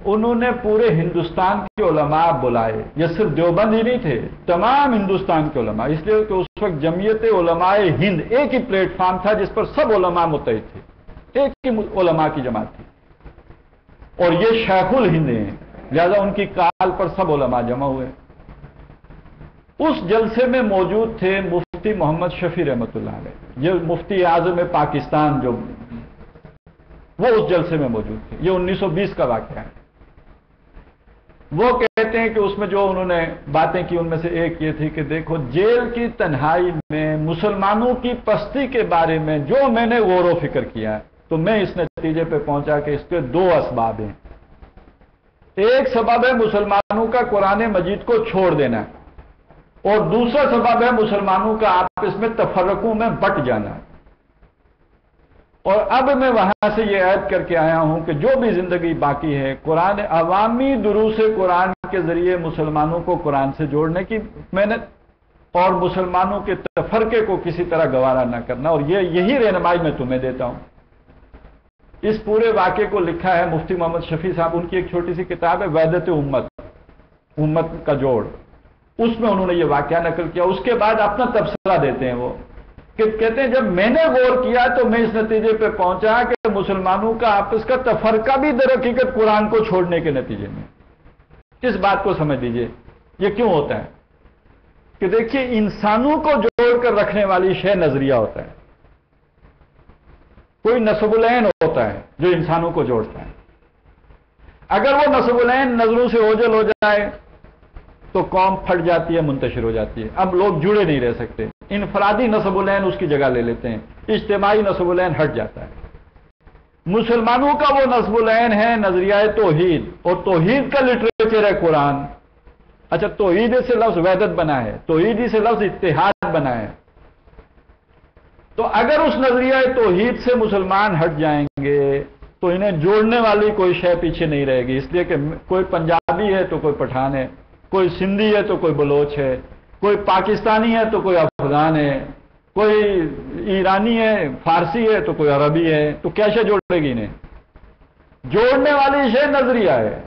انہوں نے پورے ہندوستان کے علماء بلائے، یہ صرف دیوبند ہی نہیں تھے، تمام ہندوستان کے علماء، اس لیے کہ اس وقت جمعیت علماء ہند ایک ہی پلیٹ فارم تھا جس پر سب علماء متحد تھے، ایک ہی علماء کی جماعت تھی، اور یہ شیخ الہند ہیں، لہذا ان کی کال پر سب علماء جمع ہوئے۔ اس جلسے میں موجود تھے مفتی محمد شفیع رحمۃ اللہ علیہ، یہ مفتی اعظم پاکستان جو، وہ اس جلسے میں موجود تھے۔ یہ 1920 کا واقعہ ہے۔ وہ کہتے ہیں کہ اس میں جو انہوں نے باتیں کی ان میں سے ایک یہ تھی کہ دیکھو جیل کی تنہائی میں مسلمانوں کی پستی کے بارے میں جو میں نے غور و فکر کیا تو میں اس نتیجے پہ پہنچا کہ اس کے 2 اسباب ہیں۔ ایک سبب ہے مسلمانوں کا قرآن مجید کو چھوڑ دینا، اور دوسرا سبب ہے مسلمانوں کا آپس میں تفرقوں میں بٹ جانا۔ اور اب میں وہاں سے یہ عہد کر کے آیا ہوں کہ جو بھی زندگی باقی ہے قرآن عوامی دروس قرآن کے ذریعے مسلمانوں کو قرآن سے جوڑنے کی محنت، اور مسلمانوں کے تفرقے کو کسی طرح گوارا نہ کرنا، اور یہی رہنمائی میں تمہیں دیتا ہوں۔ اس پورے واقعے کو لکھا ہے مفتی محمد شفیع صاحب، ان کی ایک چھوٹی سی کتاب ہے وحدت امت، امت کا جوڑ، اس میں انہوں نے یہ واقعہ نقل کیا۔ اس کے بعد اپنا تبصرہ دیتے ہیں وہ کہ کہتے ہیں جب میں نے غور کیا تو میں اس نتیجے پہ پہنچا کہ مسلمانوں کا آپس کا تفرقہ بھی در حقیقت قرآن کو چھوڑنے کے نتیجے میں۔ اس بات کو سمجھ لیجئے یہ کیوں ہوتا ہے کہ دیکھیے انسانوں کو جوڑ کر رکھنے والی شے نظریہ ہوتا ہے، کوئی نصب العین ہوتا ہے جو انسانوں کو جوڑتا ہے۔ اگر وہ نصب العین نظروں سے اوجھل ہو جائے تو قوم پھٹ جاتی ہے، منتشر ہو جاتی ہے. اب لوگ جڑے نہیں رہ سکتے. انفرادی نسب العین اس کی جگہ لے لیتے ہیں، اجتماعی نسب العین ہٹ جاتا ہے. مسلمانوں کا وہ نسب العین ہے نظریہ توحید، اور توحید کا لٹریچر ہے قرآن. اچھا، توحید سے لفظ وحدت بنا ہے، توحیدی سے لفظ اتحاد بنا ہے. تو اگر اس نظریہ توحید سے مسلمان ہٹ جائیں گے تو انہیں جوڑنے والی کوئی شے پیچھے نہیں رہے گی. اس لیے کہ کوئی پنجابی ہے تو کوئی پٹھان ہے، کوئی سندھی ہے تو کوئی بلوچ ہے، کوئی پاکستانی ہے تو کوئی افغان ہے، کوئی ایرانی ہے، فارسی ہے تو کوئی عربی ہے. تو کیا شے جوڑے گی انہیں؟ جوڑنے والی شے نظریہ ہے،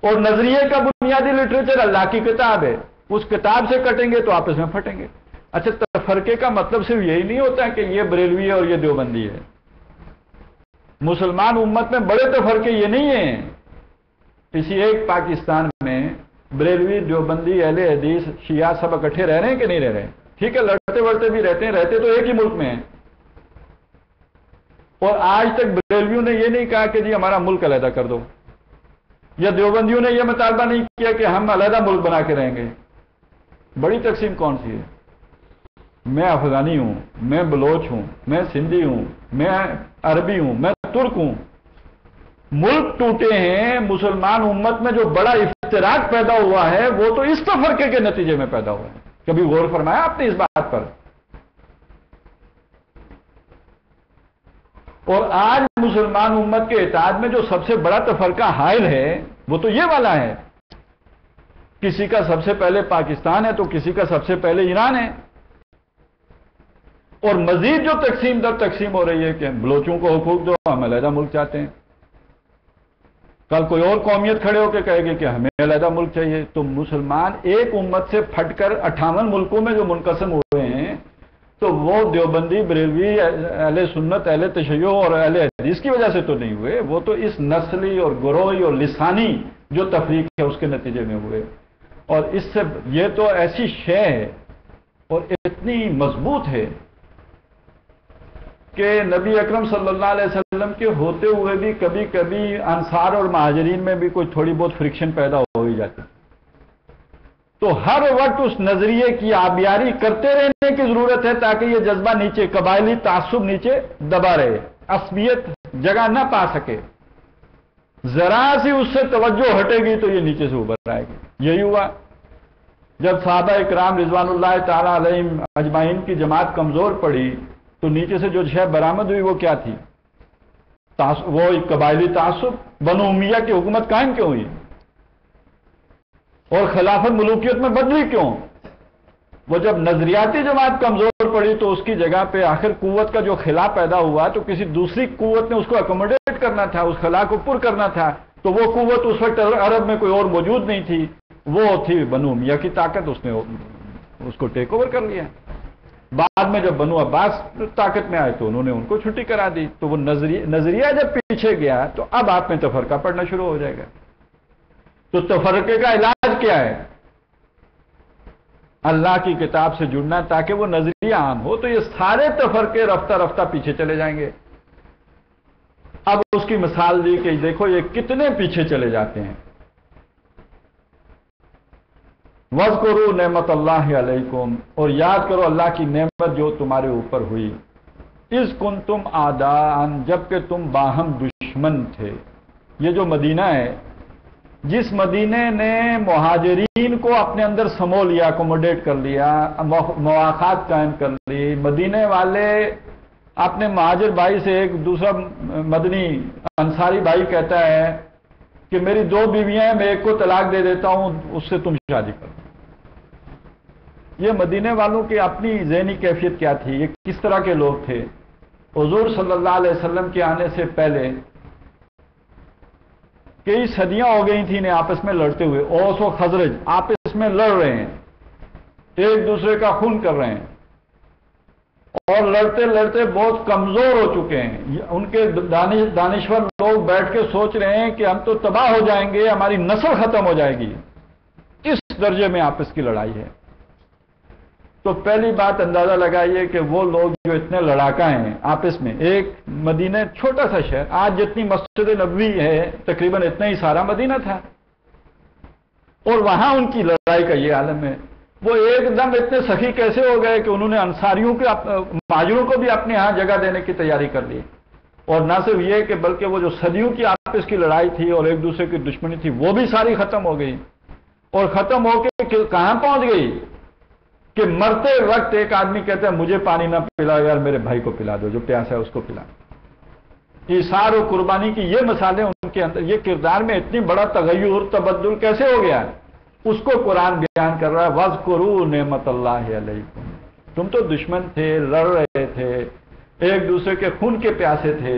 اور نظریے کا بنیادی لٹریچر اللہ کی کتاب ہے. اس کتاب سے کٹیں گے تو آپس میں پھٹیں گے. اچھا، تفرقے کا مطلب صرف یہی نہیں ہوتا کہ یہ بریلوی ہے اور یہ دیوبندی ہے. مسلمان امت میں بڑے تفرقے یہ نہیں ہیں. اسی ایک پاکستان میں بریلوی، دیوبندی، اہل حدیث، شیعہ سب اکٹھے رہ رہے ہیں کہ نہیں رہ رہے ہیں؟ ٹھیک ہے، لڑتے وڑتے بھی رہتے ہیں، رہتے تو ایک ہی ملک میں ہیں. اور آج تک بریلویوں نے یہ نہیں کہا کہ جی ہمارا ملک علیحدہ کر دو، یا دیوبندیوں نے یہ مطالبہ نہیں کیا کہ ہم علیحدہ ملک بنا کے رہیں گے. بڑی تقسیم کون سی ہے؟ میں افغانی ہوں، میں بلوچ ہوں، میں سندھی ہوں، میں عربی ہوں، میں ترک ہوں. ملک ٹوٹے ہیں. مسلمان امت میں جو بڑا افتراق پیدا ہوا ہے وہ تو اس تفرقے کے نتیجے میں پیدا ہوا ہے. کبھی غور فرمایا آپ نے اس بات پر؟ اور آج مسلمان امت کے اتحاد میں جو سب سے بڑا تفرقہ حائل ہے وہ تو یہ والا ہے. کسی کا سب سے پہلے پاکستان ہے تو کسی کا سب سے پہلے ایران ہے. اور مزید جو تقسیم در تقسیم ہو رہی ہے کہ بلوچوں کو حقوق دو، ہم علیحدہ ملک چاہتے ہیں. کل کوئی اور قومیت کھڑے ہو کے کہے گی کہ ہمیں علیحدہ ملک چاہیے. تو مسلمان ایک امت سے پھٹ کر 58 ملکوں میں جو منقسم ہوئے ہیں تو وہ دیوبندی، بریلوی، اہل سنت، اہل تشیع اور اہل حدیث کی وجہ سے تو نہیں ہوئے. وہ تو اس نسلی اور گروہی اور لسانی جو تفریق ہے اس کے نتیجے میں ہوئے. اور اس سے یہ تو ایسی شے ہے اور اتنی مضبوط ہے کہ نبی اکرم صلی اللہ علیہ وسلم کے ہوتے ہوئے بھی کبھی کبھی انصار اور مہاجرین میں بھی کوئی تھوڑی بہت فرکشن پیدا ہو ہی جاتی. تو ہر وقت اس نظریے کی آبیاری کرتے رہنے کی ضرورت ہے تاکہ یہ جذبہ نیچے، قبائلی تعصب نیچے دبا رہے، عصبیت جگہ نہ پا سکے. ذرا سی اس سے توجہ ہٹے گی تو یہ نیچے سے ابھر آئے گی. یہی ہوا جب صحابہ اکرام رضوان اللہ تعالی علیہم اجمعین کی جماعت کمزور پڑی تو نیچے سے جو شے برآمد ہوئی وہ کیا تھی؟ وہ قبائلی تعصب. بنو امیہ کی حکومت قائم کیوں ہوئی اور خلافت ملوکیت میں بدلی کیوں؟ وہ جب نظریاتی جماعت کمزور پڑی تو اس کی جگہ پہ آخر قوت کا جو خلا پیدا ہوا تو کسی دوسری قوت نے اس کو اکوموڈیٹ کرنا تھا، اس خلا کو پر کرنا تھا. تو وہ قوت اس وقت عرب میں کوئی اور موجود نہیں تھی، وہ تھی بنو امیہ کی طاقت. اس نے اس کو ٹیک اوور کر لیا. بعد میں جب بنو عباس طاقت میں آئے تو انہوں نے ان کو چھٹی کرا دی. تو وہ نظریہ جب پیچھے گیا تو اب آپ میں تفرقہ پڑنا شروع ہو جائے گا. تو تفرقے کا علاج کیا ہے؟ اللہ کی کتاب سے جڑنا تاکہ وہ نظریہ عام ہو. تو یہ سارے تفرقے رفتہ رفتہ پیچھے چلے جائیں گے. اب اس کی مثال دی کہ دیکھو یہ کتنے پیچھے چلے جاتے ہیں. وَاذْكُرُوا نعمت اللہ علیکم، اور یاد کرو اللہ کی نعمت جو تمہارے اوپر ہوئی. اذ کنتم اعداء، جبکہ تم باہم دشمن تھے. یہ جو مدینہ ہے، جس مدینے نے مہاجرین کو اپنے اندر سمو لیا، اکوموڈیٹ کر لیا، مواخات قائم کر لی. مدینے والے اپنے مہاجر بھائی سے، ایک دوسرا مدنی انصاری بھائی کہتا ہے کہ میری 2 بیویاں ہیں، میں ایک کو طلاق دے دیتا ہوں، اس سے تم شادی کرو. یہ مدینے والوں کی اپنی ذہنی کیفیت کیا تھی؟ یہ کس طرح کے لوگ تھے؟ حضور صلی اللہ علیہ وسلم کے آنے سے پہلے کئی صدیاں ہو گئی تھیں آپس میں لڑتے ہوئے. اوس و خزرج آپس میں لڑ رہے ہیں، ایک دوسرے کا خون کر رہے ہیں، اور لڑتے لڑتے بہت کمزور ہو چکے ہیں. ان کے دانشور لوگ بیٹھ کے سوچ رہے ہیں کہ ہم تو تباہ ہو جائیں گے، ہماری نسل ختم ہو جائے گی. اس درجے میں آپس کی لڑائی ہے. تو پہلی بات اندازہ لگائیے کہ وہ لوگ جو اتنے لڑاکا ہیں آپس میں. ایک مدینہ چھوٹا سا شہر، آج جتنی مسجد نبوی ہے تقریباً اتنا ہی سارا مدینہ تھا. اور وہاں ان کی لڑائی کا یہ عالم ہے. وہ ایک دم اتنے سخی کیسے ہو گئے کہ انہوں نے انصاریوں کے مہاجروں کو بھی اپنے یہاں جگہ دینے کی تیاری کر لی. اور نہ صرف یہ کہ بلکہ وہ جو صدیوں کی آپس کی لڑائی تھی اور ایک دوسرے کی دشمنی تھی وہ بھی ساری ختم ہو گئی. اور ختم ہو کے کہاں پہنچ گئی کہ مرتے وقت ایک آدمی کہتا ہے مجھے پانی نہ پلا یار میرے بھائی کو پلا دو، جو پیاسا ہے اس کو پلا. ایثار و قربانی کی یہ مثالیں ان کے اندر، یہ کردار میں اتنی بڑا تغیر تبدل کیسے ہو گیا، اس کو قرآن بیان کر رہا ہے. وَاذْكُرُوا نِعْمَتَ اللَّهِ عَلَيْكُمْ. تم تو دشمن تھے، لڑ رہے تھے، ایک دوسرے کے خون کے پیاسے تھے،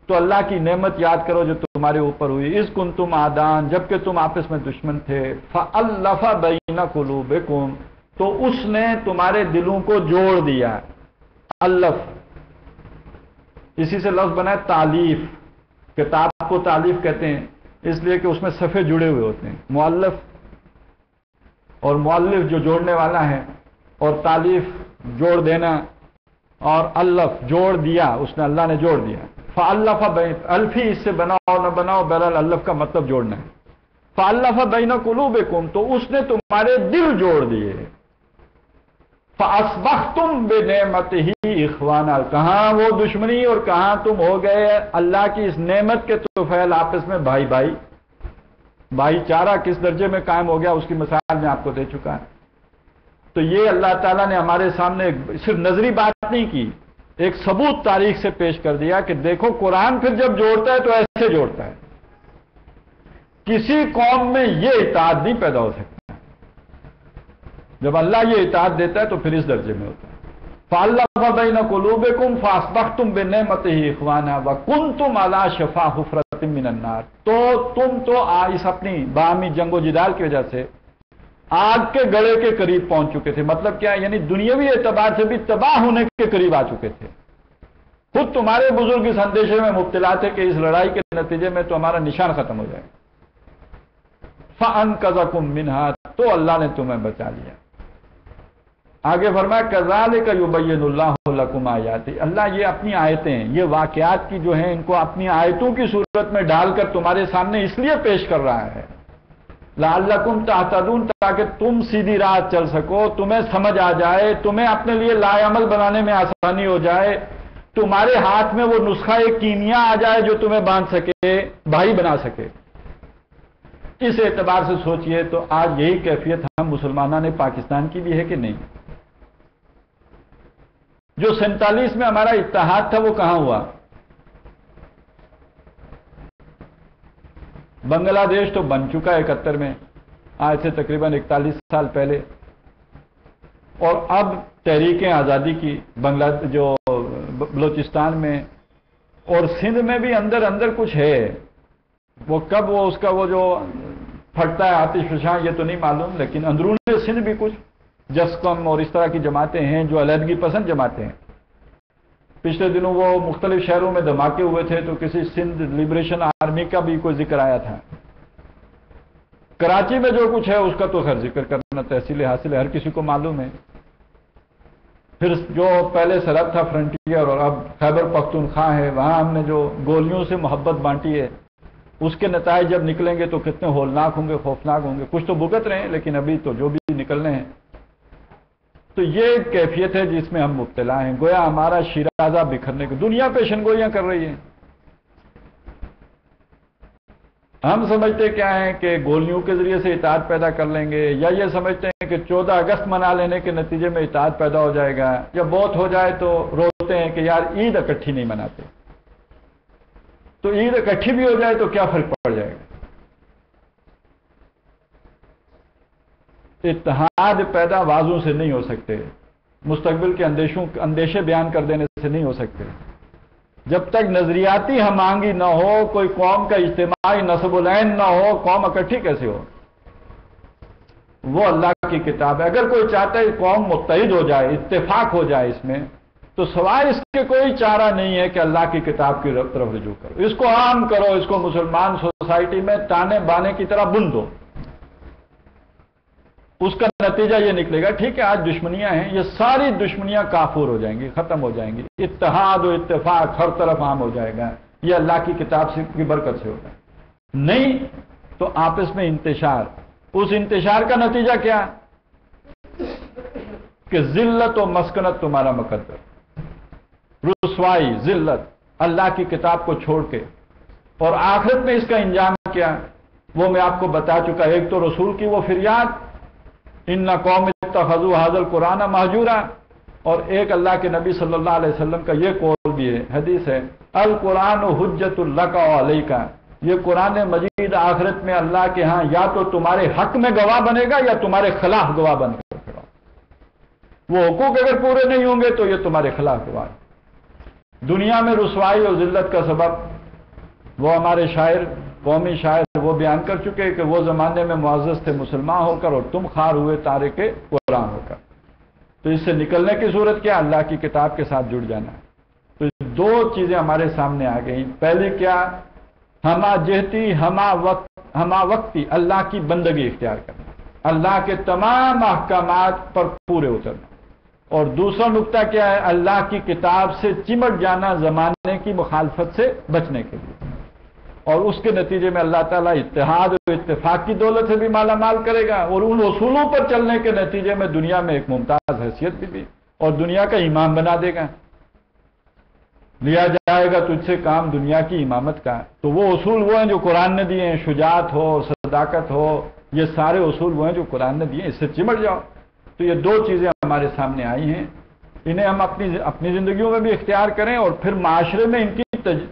تو اللہ کی نعمت یاد کرو جو تمہارے اوپر ہوئی. اِذْ كُنْتُمْ أَعْدَاءً، جبکہ تم آپس میں دشمن تھے. فَأَلَّفَ بَيْنَ قُلُوبِكُمْ، تو اس نے تمہارے دلوں کو جوڑ دیا. الف، اسی سے لفظ بنا ہے تالیف. کتاب کو تالیف کہتے ہیں اس لیے کہ اس میں صفحے جڑے ہوئے ہوتے ہیں. مؤلف اور مؤلف جو جوڑنے والا ہے، اور تالیف جوڑ دینا، اور الف جوڑ دیا، اس نے اللہ نے جوڑ دیا. فالف بین، الفی اس سے بناؤ نہ بناؤ بہرحال الف کا مطلب جوڑنا ہے. فالف بین قلوبکم، تو اس نے تمہارے دل جوڑ دیے. فاصبحتم بنعمتہ اخوانا، کہاں وہ دشمنی اور کہاں تم ہو گئے اللہ کی اس نعمت کے طفیل آپس میں بھائی بھائی. بھائی چارہ کس درجے میں قائم ہو گیا اس کی مثال میں آپ کو دے چکا ہے. تو یہ اللہ تعالیٰ نے ہمارے سامنے صرف نظری بات نہیں کی، ایک ثبوت تاریخ سے پیش کر دیا کہ دیکھو قرآن پھر جب جوڑتا ہے تو ایسے جوڑتا ہے. کسی قوم میں یہ اطاعت نہیں پیدا ہو سکتا. جب اللہ یہ اطاعت دیتا ہے تو پھر اس درجے میں ہوتا ہے. فَأَلَّفَ بَيْنَ قُلُوبِكُمْ فَأَصْبَحْتُمْ بِنِعْمَتِهِ إِخْوَانًا وَكُنْتُمْ عَلَى شَفَا حُفْرَةٍ مِّنَ النَّارِ. تو تم تو اس اپنی باہمی جنگ و جدال کی وجہ سے آگ کے گڑھے کے قریب پہنچ چکے تھے. مطلب کیا ہے؟ یعنی دنیاوی اعتبار سے بھی تباہ ہونے کے قریب آ چکے تھے. خود تمہارے بزرگ اس اندیشے میں مبتلا تھے کہ اس لڑائی کے نتیجے میں تو ہمارا نشان ختم ہو جائے. فَأَنْقَذَكُم مِّنْهَا، تو اللہ نے تمہیں بچا لیا. آگے فرمایا كَذَلِكَ يُبَيِّنُ اللَّهُ لَكُمْ آيَاتِهِ. اللہ یہ اپنی آیتیں، یہ واقعات کی جو ہیں، ان کو اپنی آیتوں کی صورت میں ڈال کر تمہارے سامنے اس لیے پیش کر رہا ہے لَعَلَّكُمْ تَهْتَدُونَ، تاکہ تم سیدھی راہ چل سکو، تمہیں سمجھ آ جائے، تمہیں اپنے لیے لائے عمل بنانے میں آسانی ہو جائے، تمہارے ہاتھ میں وہ نسخہ کیمیا آ جائے جو تمہیں باندھ سکے، بھائی بنا سکے. اس اعتبار سے سوچئے تو آج یہی کیفیت ہم مسلمانوں نے پاکستان کی بھی ہے کہ نہیں. جو 47 میں ہمارا اتحاد تھا وہ کہاں ہوا؟ بنگلہ دیش تو بن چکا 71 میں، آج سے تقریباً 41 سال پہلے. اور اب تحریکیں آزادی کی جو بلوچستان میں اور سندھ میں بھی اندر اندر کچھ ہے. وہ کب وہ اس کا وہ جو پھٹتا ہے آتش فشاں یہ تو نہیں معلوم، لیکن اندرون سندھ بھی کچھ جسکم اور اس طرح کی جماعتیں ہیں جو علیحدگی پسند جماعتیں ہیں. پچھلے دنوں وہ مختلف شہروں میں دھماکے ہوئے تھے تو کسی سندھ لبریشن آرمی کا بھی کوئی ذکر آیا تھا. کراچی میں جو کچھ ہے اس کا تو خیر ذکر کرنا تحصیل حاصل ہے، ہر کسی کو معلوم ہے. پھر جو پہلے سرحد تھا فرنٹیئر اور اب خیبر پختونخوا ہے، وہاں ہم نے جو گولیوں سے محبت بانٹی ہے اس کے نتائج جب نکلیں گے تو کتنے ہولناک ہوں گے، خوفناک ہوں گے. کچھ تو بھگت رہے ہیں لیکن ابھی تو جو بھی نکلنے ہیں. تو یہ ایک کیفیت ہے جس میں ہم مبتلا ہیں. گویا ہمارا شیرازہ بکھرنے کو دنیا پیشن گوئیاں کر رہی ہے. ہم سمجھتے کیا ہیں کہ گولیوں کے ذریعے سے اطاعت پیدا کر لیں گے، یا یہ سمجھتے ہیں کہ 14 اگست منا لینے کے نتیجے میں اطاعت پیدا ہو جائے گا، یا بہت ہو جائے تو روتے ہیں کہ یار عید اکٹھی نہیں مناتے. تو عید اکٹھی بھی ہو جائے تو کیا فرق پڑ جائے گا؟ اتحاد پیدا وعظوں سے نہیں ہو سکتے، مستقبل کے اندیشے بیان کر دینے سے نہیں ہو سکتے. جب تک نظریاتی ہم آہنگی نہ ہو، کوئی قوم کا اجتماعی نصب العین نہ ہو، قوم اکٹھی کیسے ہو؟ وہ اللہ کی کتاب ہے. اگر کوئی چاہتا ہے قوم متحد ہو جائے، اتفاق ہو جائے اس میں، تو سوائے اس کے کوئی چارہ نہیں ہے کہ اللہ کی کتاب کی طرف رجوع کرو، اس کو عام کرو، اس کو مسلمان سوسائٹی میں تانے بانے کی طرح بن دو. اس کا نتیجہ یہ نکلے گا ٹھیک ہے آج دشمنیاں ہیں، یہ ساری دشمنیاں کافور ہو جائیں گی، ختم ہو جائیں گی، اتحاد و اتفاق ہر طرف عام ہو جائے گا. یہ اللہ کی کتاب کی برکت سے ہوگا. نہیں تو آپس میں انتشار، اس انتشار کا نتیجہ کیا؟ کہ ذلت و مسکنت تمہارا مقدر، رسوائی، ذلت، اللہ کی کتاب کو چھوڑ کے. اور آخرت میں اس کا انجام کیا وہ میں آپ کو بتا چکا. ایک تو رسول کی وہ فریاد، ان قوم اتخذوا ھذا القرآن مہجورا، اور ایک اللہ کے نبی صلی اللہ علیہ وسلم کا یہ قول بھی ہے، حدیث ہے، القرآن حجت لک و علیک. یہ قرآن مجید آخرت میں اللہ کے ہاں یا تو تمہارے حق میں گواہ بنے گا یا تمہارے خلاف گواہ بن کر کھڑا. وہ حقوق اگر پورے نہیں ہوں گے تو یہ تمہارے خلاف گواہ. دنیا میں رسوائی اور ذلت کا سبب وہ ہمارے شاعر، قومی شاعر وہ بیان کر چکے کہ وہ زمانے میں معزز تھے مسلمان ہو کر اور تم خار ہوئے تارک قرآن ہو کر. تو اس سے نکلنے کی صورت کیا؟ اللہ کی کتاب کے ساتھ جڑ جانا. تو دو چیزیں ہمارے سامنے آ گئیں. پہلی کیا؟ ہما جہتی ہما وقتی اللہ کی بندگی اختیار کرنا، اللہ کے تمام احکامات پر پورے اترنا. اور دوسرا نقطہ کیا ہے؟ اللہ کی کتاب سے چمٹ جانا زمانے کی مخالفت سے بچنے کے لیے. اور اس کے نتیجے میں اللہ تعالیٰ اتحاد و اتفاق کی دولت سے بھی مالا مال کرے گا، اور ان اصولوں پر چلنے کے نتیجے میں دنیا میں ایک ممتاز حیثیت بھی دی اور دنیا کا امام بنا دے گا. لیا جائے گا تجھ سے کام دنیا کی امامت کا. تو وہ اصول وہ ہیں جو قرآن نے دیے ہیں، شجاعت ہو، صداقت ہو، یہ سارے اصول وہ ہیں جو قرآن نے دیے ہیں، اس سے چمٹ جاؤ. تو یہ دو چیزیں ہمارے سامنے آئی ہیں، انہیں ہم اپنی زندگیوں میں بھی اختیار کریں اور پھر معاشرے میں ان کی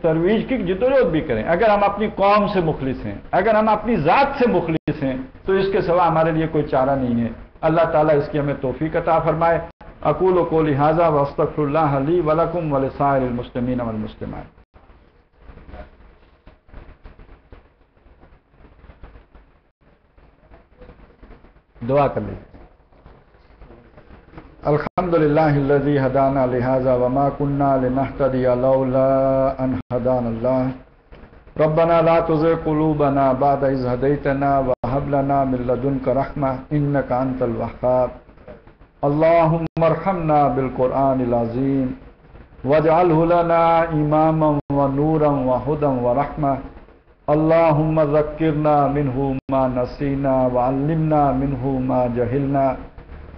ترویج کی جدوجہد بھی کریں. اگر ہم اپنی قوم سے مخلص ہیں، اگر ہم اپنی ذات سے مخلص ہیں تو اس کے سوا ہمارے لیے کوئی چارہ نہیں ہے. اللہ تعالیٰ اس کی ہمیں توفیق عطا فرمائے. اقول قولی ھذا واستغفر اللہ لی ولکم ولسائر المسلمین والمسلمات. دعا کر لیجیے. الحمدللہ الذی ھدانا لھذا وما کنا لنہتدی لولا ان ھدانا اللہ ربنا لا تزغ قلوبنا بعد اذ ھدیتنا وہب لنا من لدنک رحمہ انک انت الوہاب. اللہم ارحمنا بالقرآن العظیم واجعلہ لنا اماما ونورا وہدی ورحمہ. اللہم ذکرنا منہ ما نسینا وعلمنا منہ ما جہلنا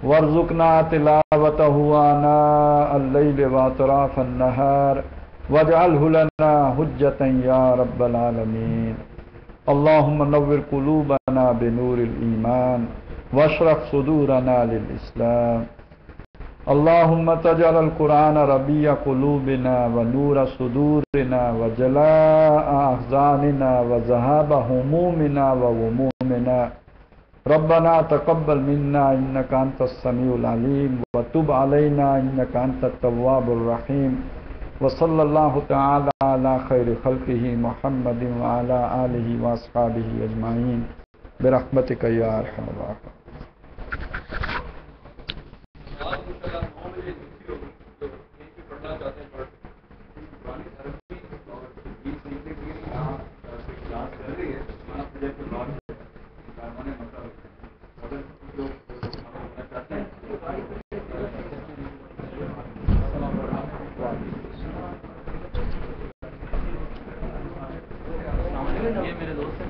وارزقنا تلاوتہ آناء اللیل واطراف النہار واجعلہ لنا حجتا یا رب العالمین. اللہم نور قلوبنا بنور الایمان واشرح صدورنا للاسلام. اللہم تجعل القرآن ربیع قلوبنا ونور صدورنا وجلاء احزاننا وذہاب ہمومنا وغمومنا. ربنا تقبل منا انك انت السميع العليم وتب علينا انك انت التواب الرحيم. وصلى الله تعالى على خير خلقه محمد وعلى آله واصحابه اجمعين برحمتك يا ارحم الراحمين. یہ میرے دوست